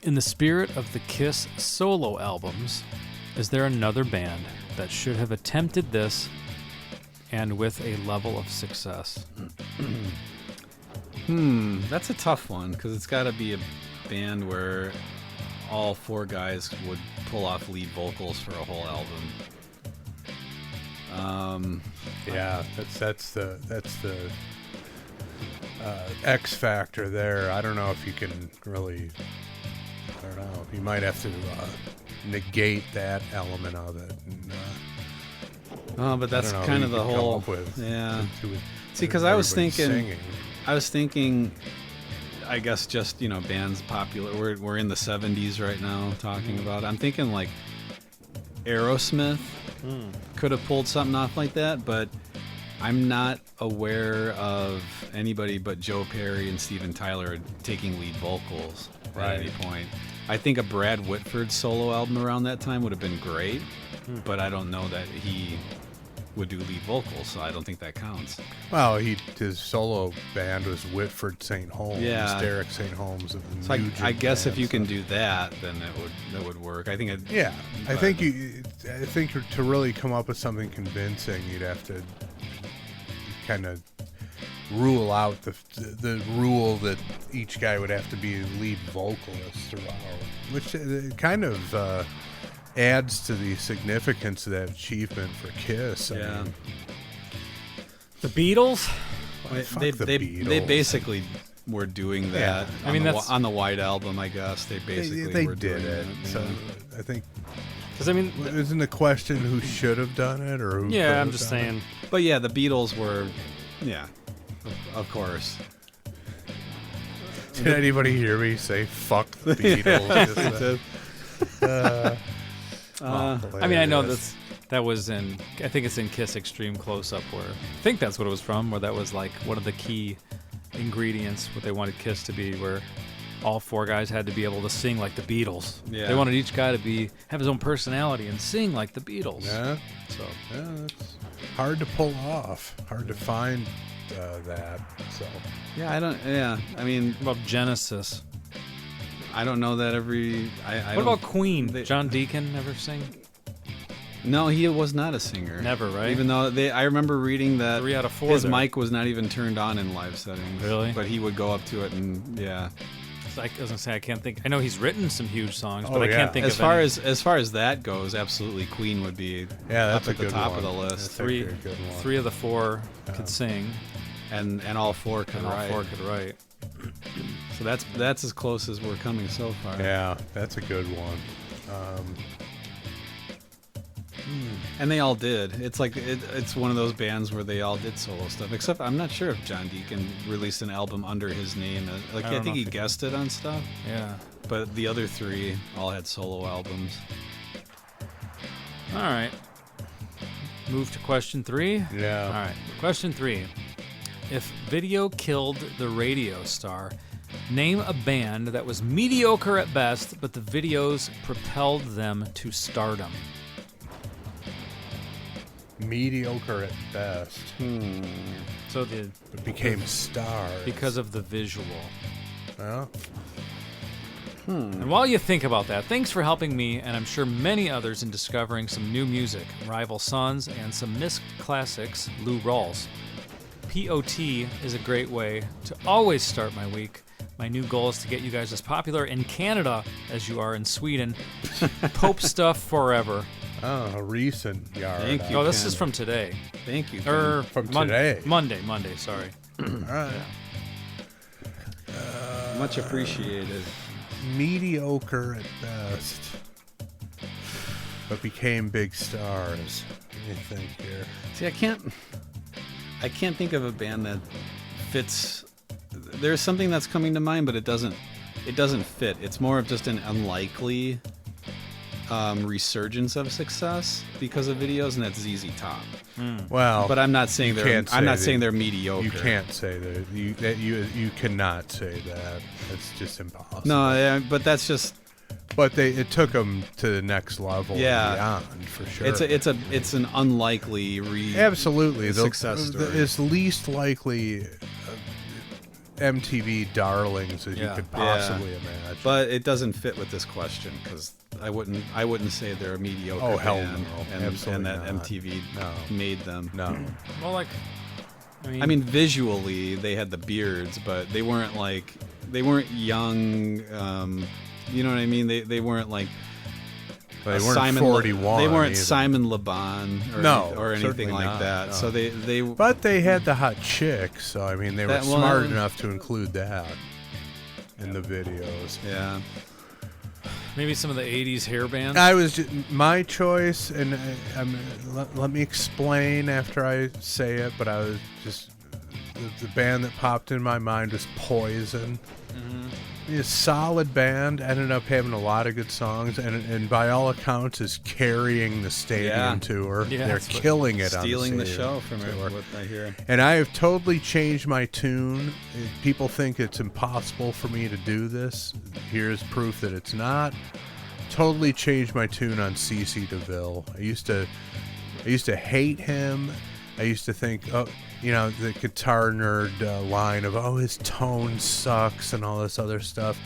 In the spirit of the Kiss solo albums, is there another band that should have attempted this and with a level of success? That's a tough one because it's got to be a band where all four guys would pull off lead vocals for a whole album. Yeah, that's the X factor there. I don't know if you can really. I don't know. You might have to negate that element of it. And, But that's I don't know kind who of you the could come whole. up with Yeah. to See, because I was everybody thinking, singing. I guess just bands popular. We're in the 70s right now talking about. I'm thinking like Aerosmith could have pulled something off like that, but I'm not aware of anybody but Joe Perry and Steven Tyler taking lead vocals at any point. I think a Brad Whitford solo album around that time would have been great, but I don't know that he would do lead vocals, so I don't think that counts. Well, his solo band was Whitford St. Holmes. Yeah. Derek St. Holmes of the So Nugent I guess if band, you can so- do that, then that would work. I think it. Yeah, I but- think to really come up with something convincing, you'd have to kind of rule out the rule that each guy would have to be lead vocalist throughout, which kind of adds to the significance of that achievement for Kiss. I Yeah. mean, The Beatles? fuck They the they Beatles. basically were doing that. Yeah. I mean, on that's- on the White Album, I guess they basically they were did doing it. So yeah. I think Because, I mean, isn't the question who should have done it or who could yeah, I'm have just done it? saying. But yeah, the Beatles were, of course. Did anybody hear me say "fuck the Beatles"? I mean, I know that was in, I think it's in Kiss Extreme Close-Up, where I think that's what it was from, where that was like one of the key ingredients, what they wanted Kiss to be, where all four guys had to be able to sing like the Beatles. Yeah. They wanted each guy to have his own personality and sing like the Beatles. Yeah, So yeah, that's hard to pull off. Hard to find that. So I mean, what about Genesis? I don't know that every. What about Queen? they- John Deacon never sing? No, he was not a singer. Never, right? Even though I remember reading that 3 out of 4 his there. mic was not even turned on in live settings. Really? But he would go up to it and yeah. I was gonna say I can't think. I know he's written some huge songs, Oh, but I yeah. can't think As of far any. as far as that goes, absolutely Queen would be yeah, up that's at a the good top one. of the list. That's three, actually a good one. 3 of the 4 could sing, And all four could and all write. 4 could write. So that's as close as we're coming so far. Yeah, that's a good one. And they all did. It's like it's one of those bands where they all did solo stuff. Except I'm not sure if John Deacon released an album under his name. Like I I, don't know think he if he- guessed it on stuff. Yeah. But the other 3 all had solo albums. All right. move to question 3? Yeah. All right. Question 3. If video killed the radio star, name a band that was mediocre at best, but the videos propelled them to stardom. Mediocre at best. So the It became stars. because of the visual. Well, And while you think about that, thanks for helping me, and I'm sure many others, in discovering some new music, Rival Sons, and some missed classics, Lou Rawls. POT is a great way to always start my week. My new goal is to get you guys as popular in Canada as you are in Sweden. Pope stuff forever. oh, a recent yard. Thank you. Oh, this Ken. is from today. Thank you. Or From today. Monday, sorry. All right. Much appreciated. Mediocre at best, but became big stars. Let me think here. See, I can't think of a band that fits. There's something that's coming to mind, but it doesn't fit. It's more of just an unlikely resurgence of success because of videos, and that's ZZ Top. Well, But I'm not saying you they're. can't I'm say not that- saying they're mediocre. you can't say that. You cannot say that. It's just impossible. No, yeah, but that's just. But it took them to the next level. Yeah. and beyond for sure. It's an unlikely absolutely the success story. It's least likely MTV darlings as you Yeah. could possibly imagine. But it doesn't fit with this question because I wouldn't say they're a mediocre Oh, hell band, no. and Absolutely that not. MTV No. made them. no, Well, like, I mean, visually they had the beards, but they weren't young. You know what I mean? They weren't like they a weren't Simon 41. They weren't either. Simon Le Bon or, No, or anything certainly like not, that. no. So they But they had the hot chicks, so I mean, they were That smart one- enough to include that in the videos. yeah. maybe some of the 80s hair bands. I was my choice, and let me explain after I say it. But I was just the band that popped in my mind was Poison. A solid band, ended up having a lot of good songs, and by all accounts is carrying the stadium Yeah. tour. Yeah, They're that's what- killing it Stealing on the stadium show from tour. what I hear. And I have totally changed my tune. People think it's impossible for me to do this. Here's proof that it's not. Totally changed my tune on CeCe DeVille. I used to hate him. I used to think, oh, the guitar nerd line of, oh, his tone sucks and all this other stuff.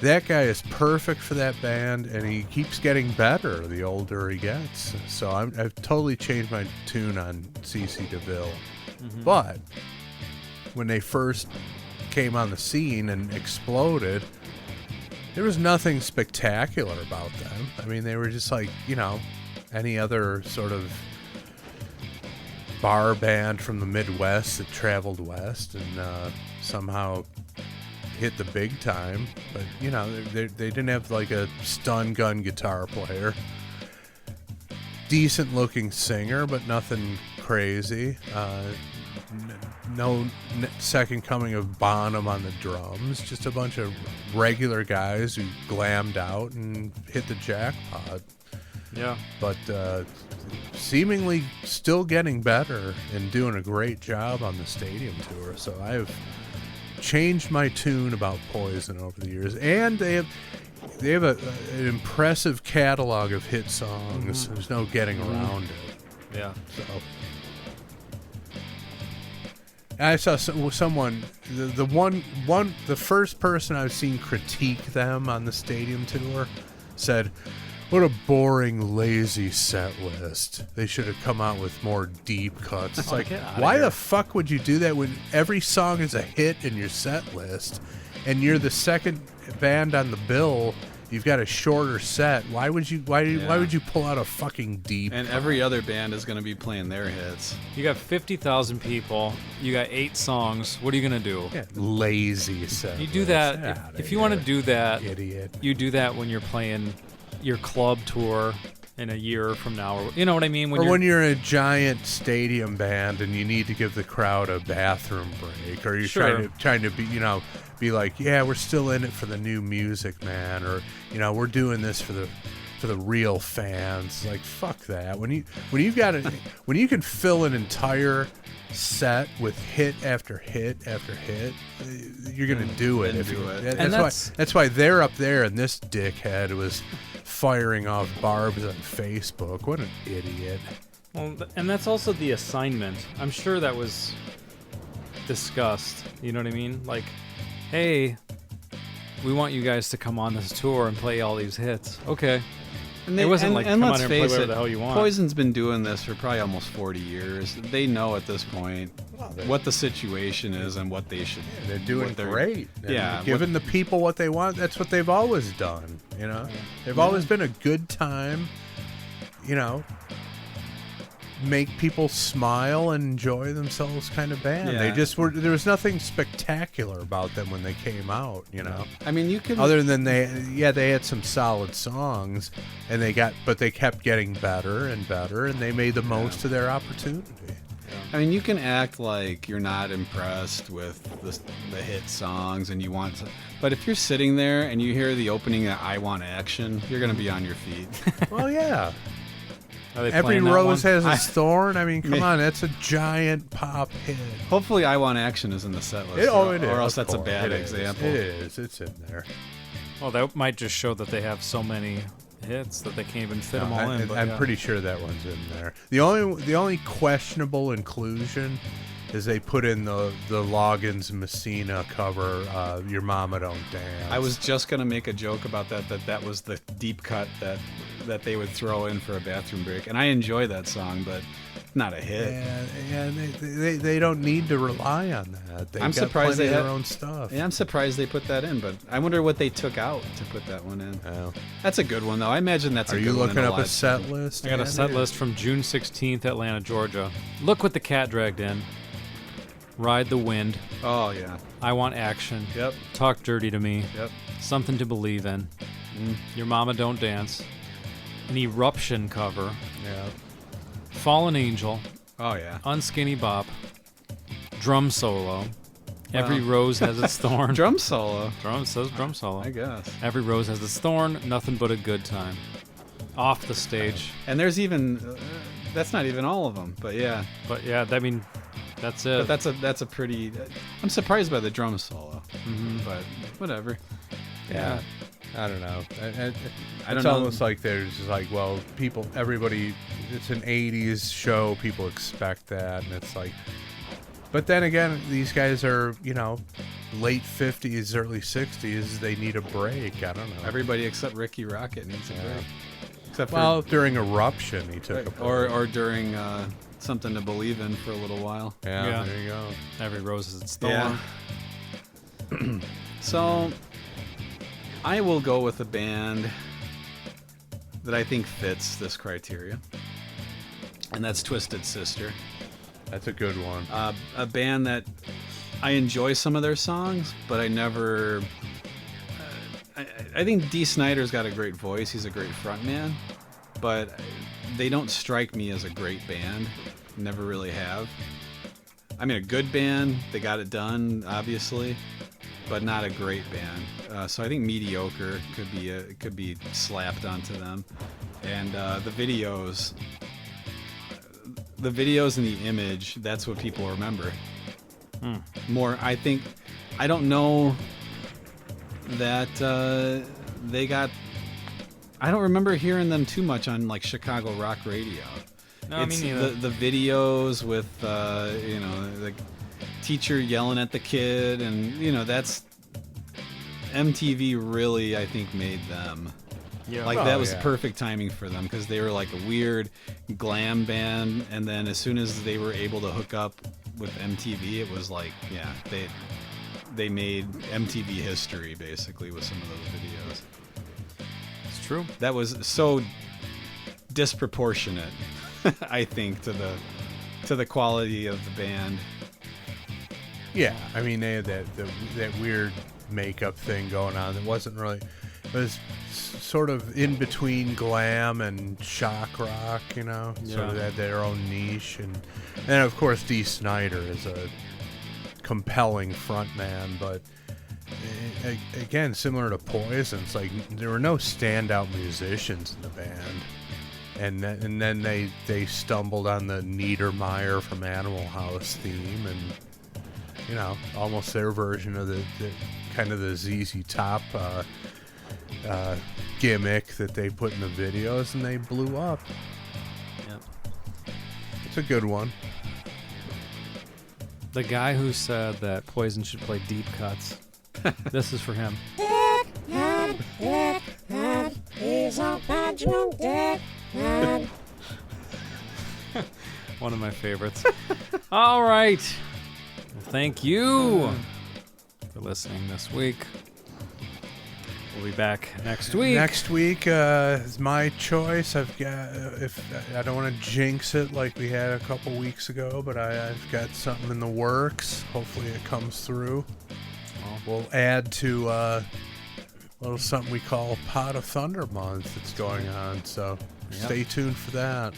That guy is perfect for that band, and he keeps getting better the older he gets. So I've totally changed my tune on CeCe DeVille. But when they first came on the scene and exploded, there was nothing spectacular about them. I mean, they were just like, any other sort of bar band from the Midwest that traveled west and somehow hit the big time. But they didn't have like a stun gun guitar player. Decent looking singer, but nothing crazy. No second coming of Bonham on the drums. Just a bunch of regular guys who glammed out and hit the jackpot. Yeah. But seemingly still getting better and doing a great job on the stadium tour. So I've changed my tune about Poison over the years, and they have an impressive catalog of hit songs. There's no getting around it. Yeah. So I saw someone, the first person I've seen critique them on the stadium tour said, "What a boring, lazy set list. They should have come out with more deep cuts." It's like, get outta why here. the fuck would you do that when every song is a hit in your set list, and you're the second band on the bill? You've got a shorter set. Why would you pull out a fucking deep? And every other band is going to be playing their hits. You got 50,000 people. You got 8 songs. What are you going to do? Yeah, lazy set. You do list. that. Get outta If you want to here, do that, idiot. you do that when you're playing your club tour in a year from now. Or, you know what I mean? When you're a giant stadium band and you need to give the crowd a bathroom break, or you're Sure. trying to be like, yeah, we're still in it for the new music, man, or we're doing this for for the real fans. Like, fuck that. When you can fill an entire set with hit after hit after hit, you're gonna do it. That's why they're up there, and this dickhead was firing off barbs on Facebook. What an idiot. Well, and that's also the assignment. I'm sure that was discussed. You know what I mean? Like, hey, we want you guys to come on this tour and play all these hits. Okay. And it wasn't like, come on let's here and play face whatever it, the hell you want. Poison's been doing this for probably almost 40 years. They know at this point what the situation is and what they should. Yeah, they're doing great. Yeah, giving the people what they want. That's what they've always done. You know, they've always been a good time. You know, make people smile and enjoy themselves kind of band. Yeah. They just were. There was nothing spectacular about them when they came out. You know, I mean, you can. Other than they had some solid songs, and they kept getting better and better, and they made the most of their opportunity. I mean, you can act like you're not impressed with the hit songs and you want to, but if you're sitting there and you hear the opening of I Want Action, you're going to be on your feet. Well, yeah. Are they Every playing that rose one? has its thorn. I mean, come on, that's a giant pop hit. Hopefully I Want Action is in the set list. It is. Or else Of that's a course. bad It is. example. It is. It's in there. Well, that might just show that they have so many hits that they can't even fit them all in. But I'm yeah. pretty sure that one's in there. The only questionable inclusion is they put in the Loggins Messina cover, Your Mama Don't Dance. I was just going to make a joke about that was the deep cut that they would throw in for a bathroom break. And I enjoy that song, but not a hit. Yeah, they don't need to rely on that. They've I'm got surprised plenty they of had their own stuff. Yeah, I'm surprised they put that in, but I wonder what they took out to put that one in. Oh. That's a good one, though. I imagine that's Are a you good one. looking in up a live set setting. list? I got a Andy? set list from June 16th, Atlanta, Georgia. Look what the cat dragged in. Ride the Wind. Oh, yeah. I Want Action. Yep. Talk Dirty to Me. Yep. Something to Believe in. Your Mama Don't Dance. An Eruption cover. Yeah. Fallen Angel. Oh, yeah. Unskinny Bop. Drum solo. Every rose has its thorn. Drum solo, Drum says drum solo. I guess. Every rose has its thorn. Nothing but a good time. Off the stage. And there's even that's not even all of them, but yeah. But yeah, I mean, that's it. But that's a pretty. I'm surprised by the drum solo, but whatever. Yeah. I don't know. don't It's know. almost like there's like, well, everybody, it's an 80s show. People expect that. And it's like, but then again, these guys are, late 50s, early 60s. They need a break. I don't know. Everybody except Ricky Rocket needs a break. Except for Well, during Eruption, he took a break. or during Something to Believe in for a little while. Yeah, there you go. Every rose has its thorn. Yeah. So I will go with a band that I think fits this criteria, and that's Twisted Sister. That's a good one. A band that I enjoy some of their songs, but I never. I think Dee Snider's got a great voice. He's a great frontman, but they don't strike me as a great band. Never really have. I mean, a good band. They got it done, obviously, but not a great band. So I think mediocre could be slapped onto them, and the videos and the image. That's what people remember. More, I think. I don't know that they got. I don't remember hearing them too much on like Chicago rock radio. No, It's me neither. the videos with the teacher yelling at the kid, and that's MTV really, I think, made them. Yeah. Like Oh, that was yeah. perfect timing for them because they were like a weird glam band, and then as soon as they were able to hook up with MTV, it was like, yeah, they made MTV history basically with some of those videos. It's true. That was so disproportionate, I think, to the quality of the band. Yeah, I mean, they had that weird makeup thing going on that wasn't really. It was sort of in between glam and shock rock, Sort of had their own niche, and then of course Dee Snider is a compelling frontman, but again, similar to Poison, it's like there were no standout musicians in the band. And then they stumbled on the Niedermeyer from Animal House theme, and you know, almost their version of the kind of the ZZ Top gimmick that they put in the videos, and they blew up. Yep. It's a good one. The guy who said that Poison should play deep cuts. This is for him. One of my favorites. All right. Well, thank you for listening this week. We'll be back next week. Next week is my choice. I've got, if I don't want to jinx it like we had a couple weeks ago, but I've got something in the works. Hopefully it comes through. We'll add to a little something we call Pot of Thunder month that's going on. So stay tuned for that.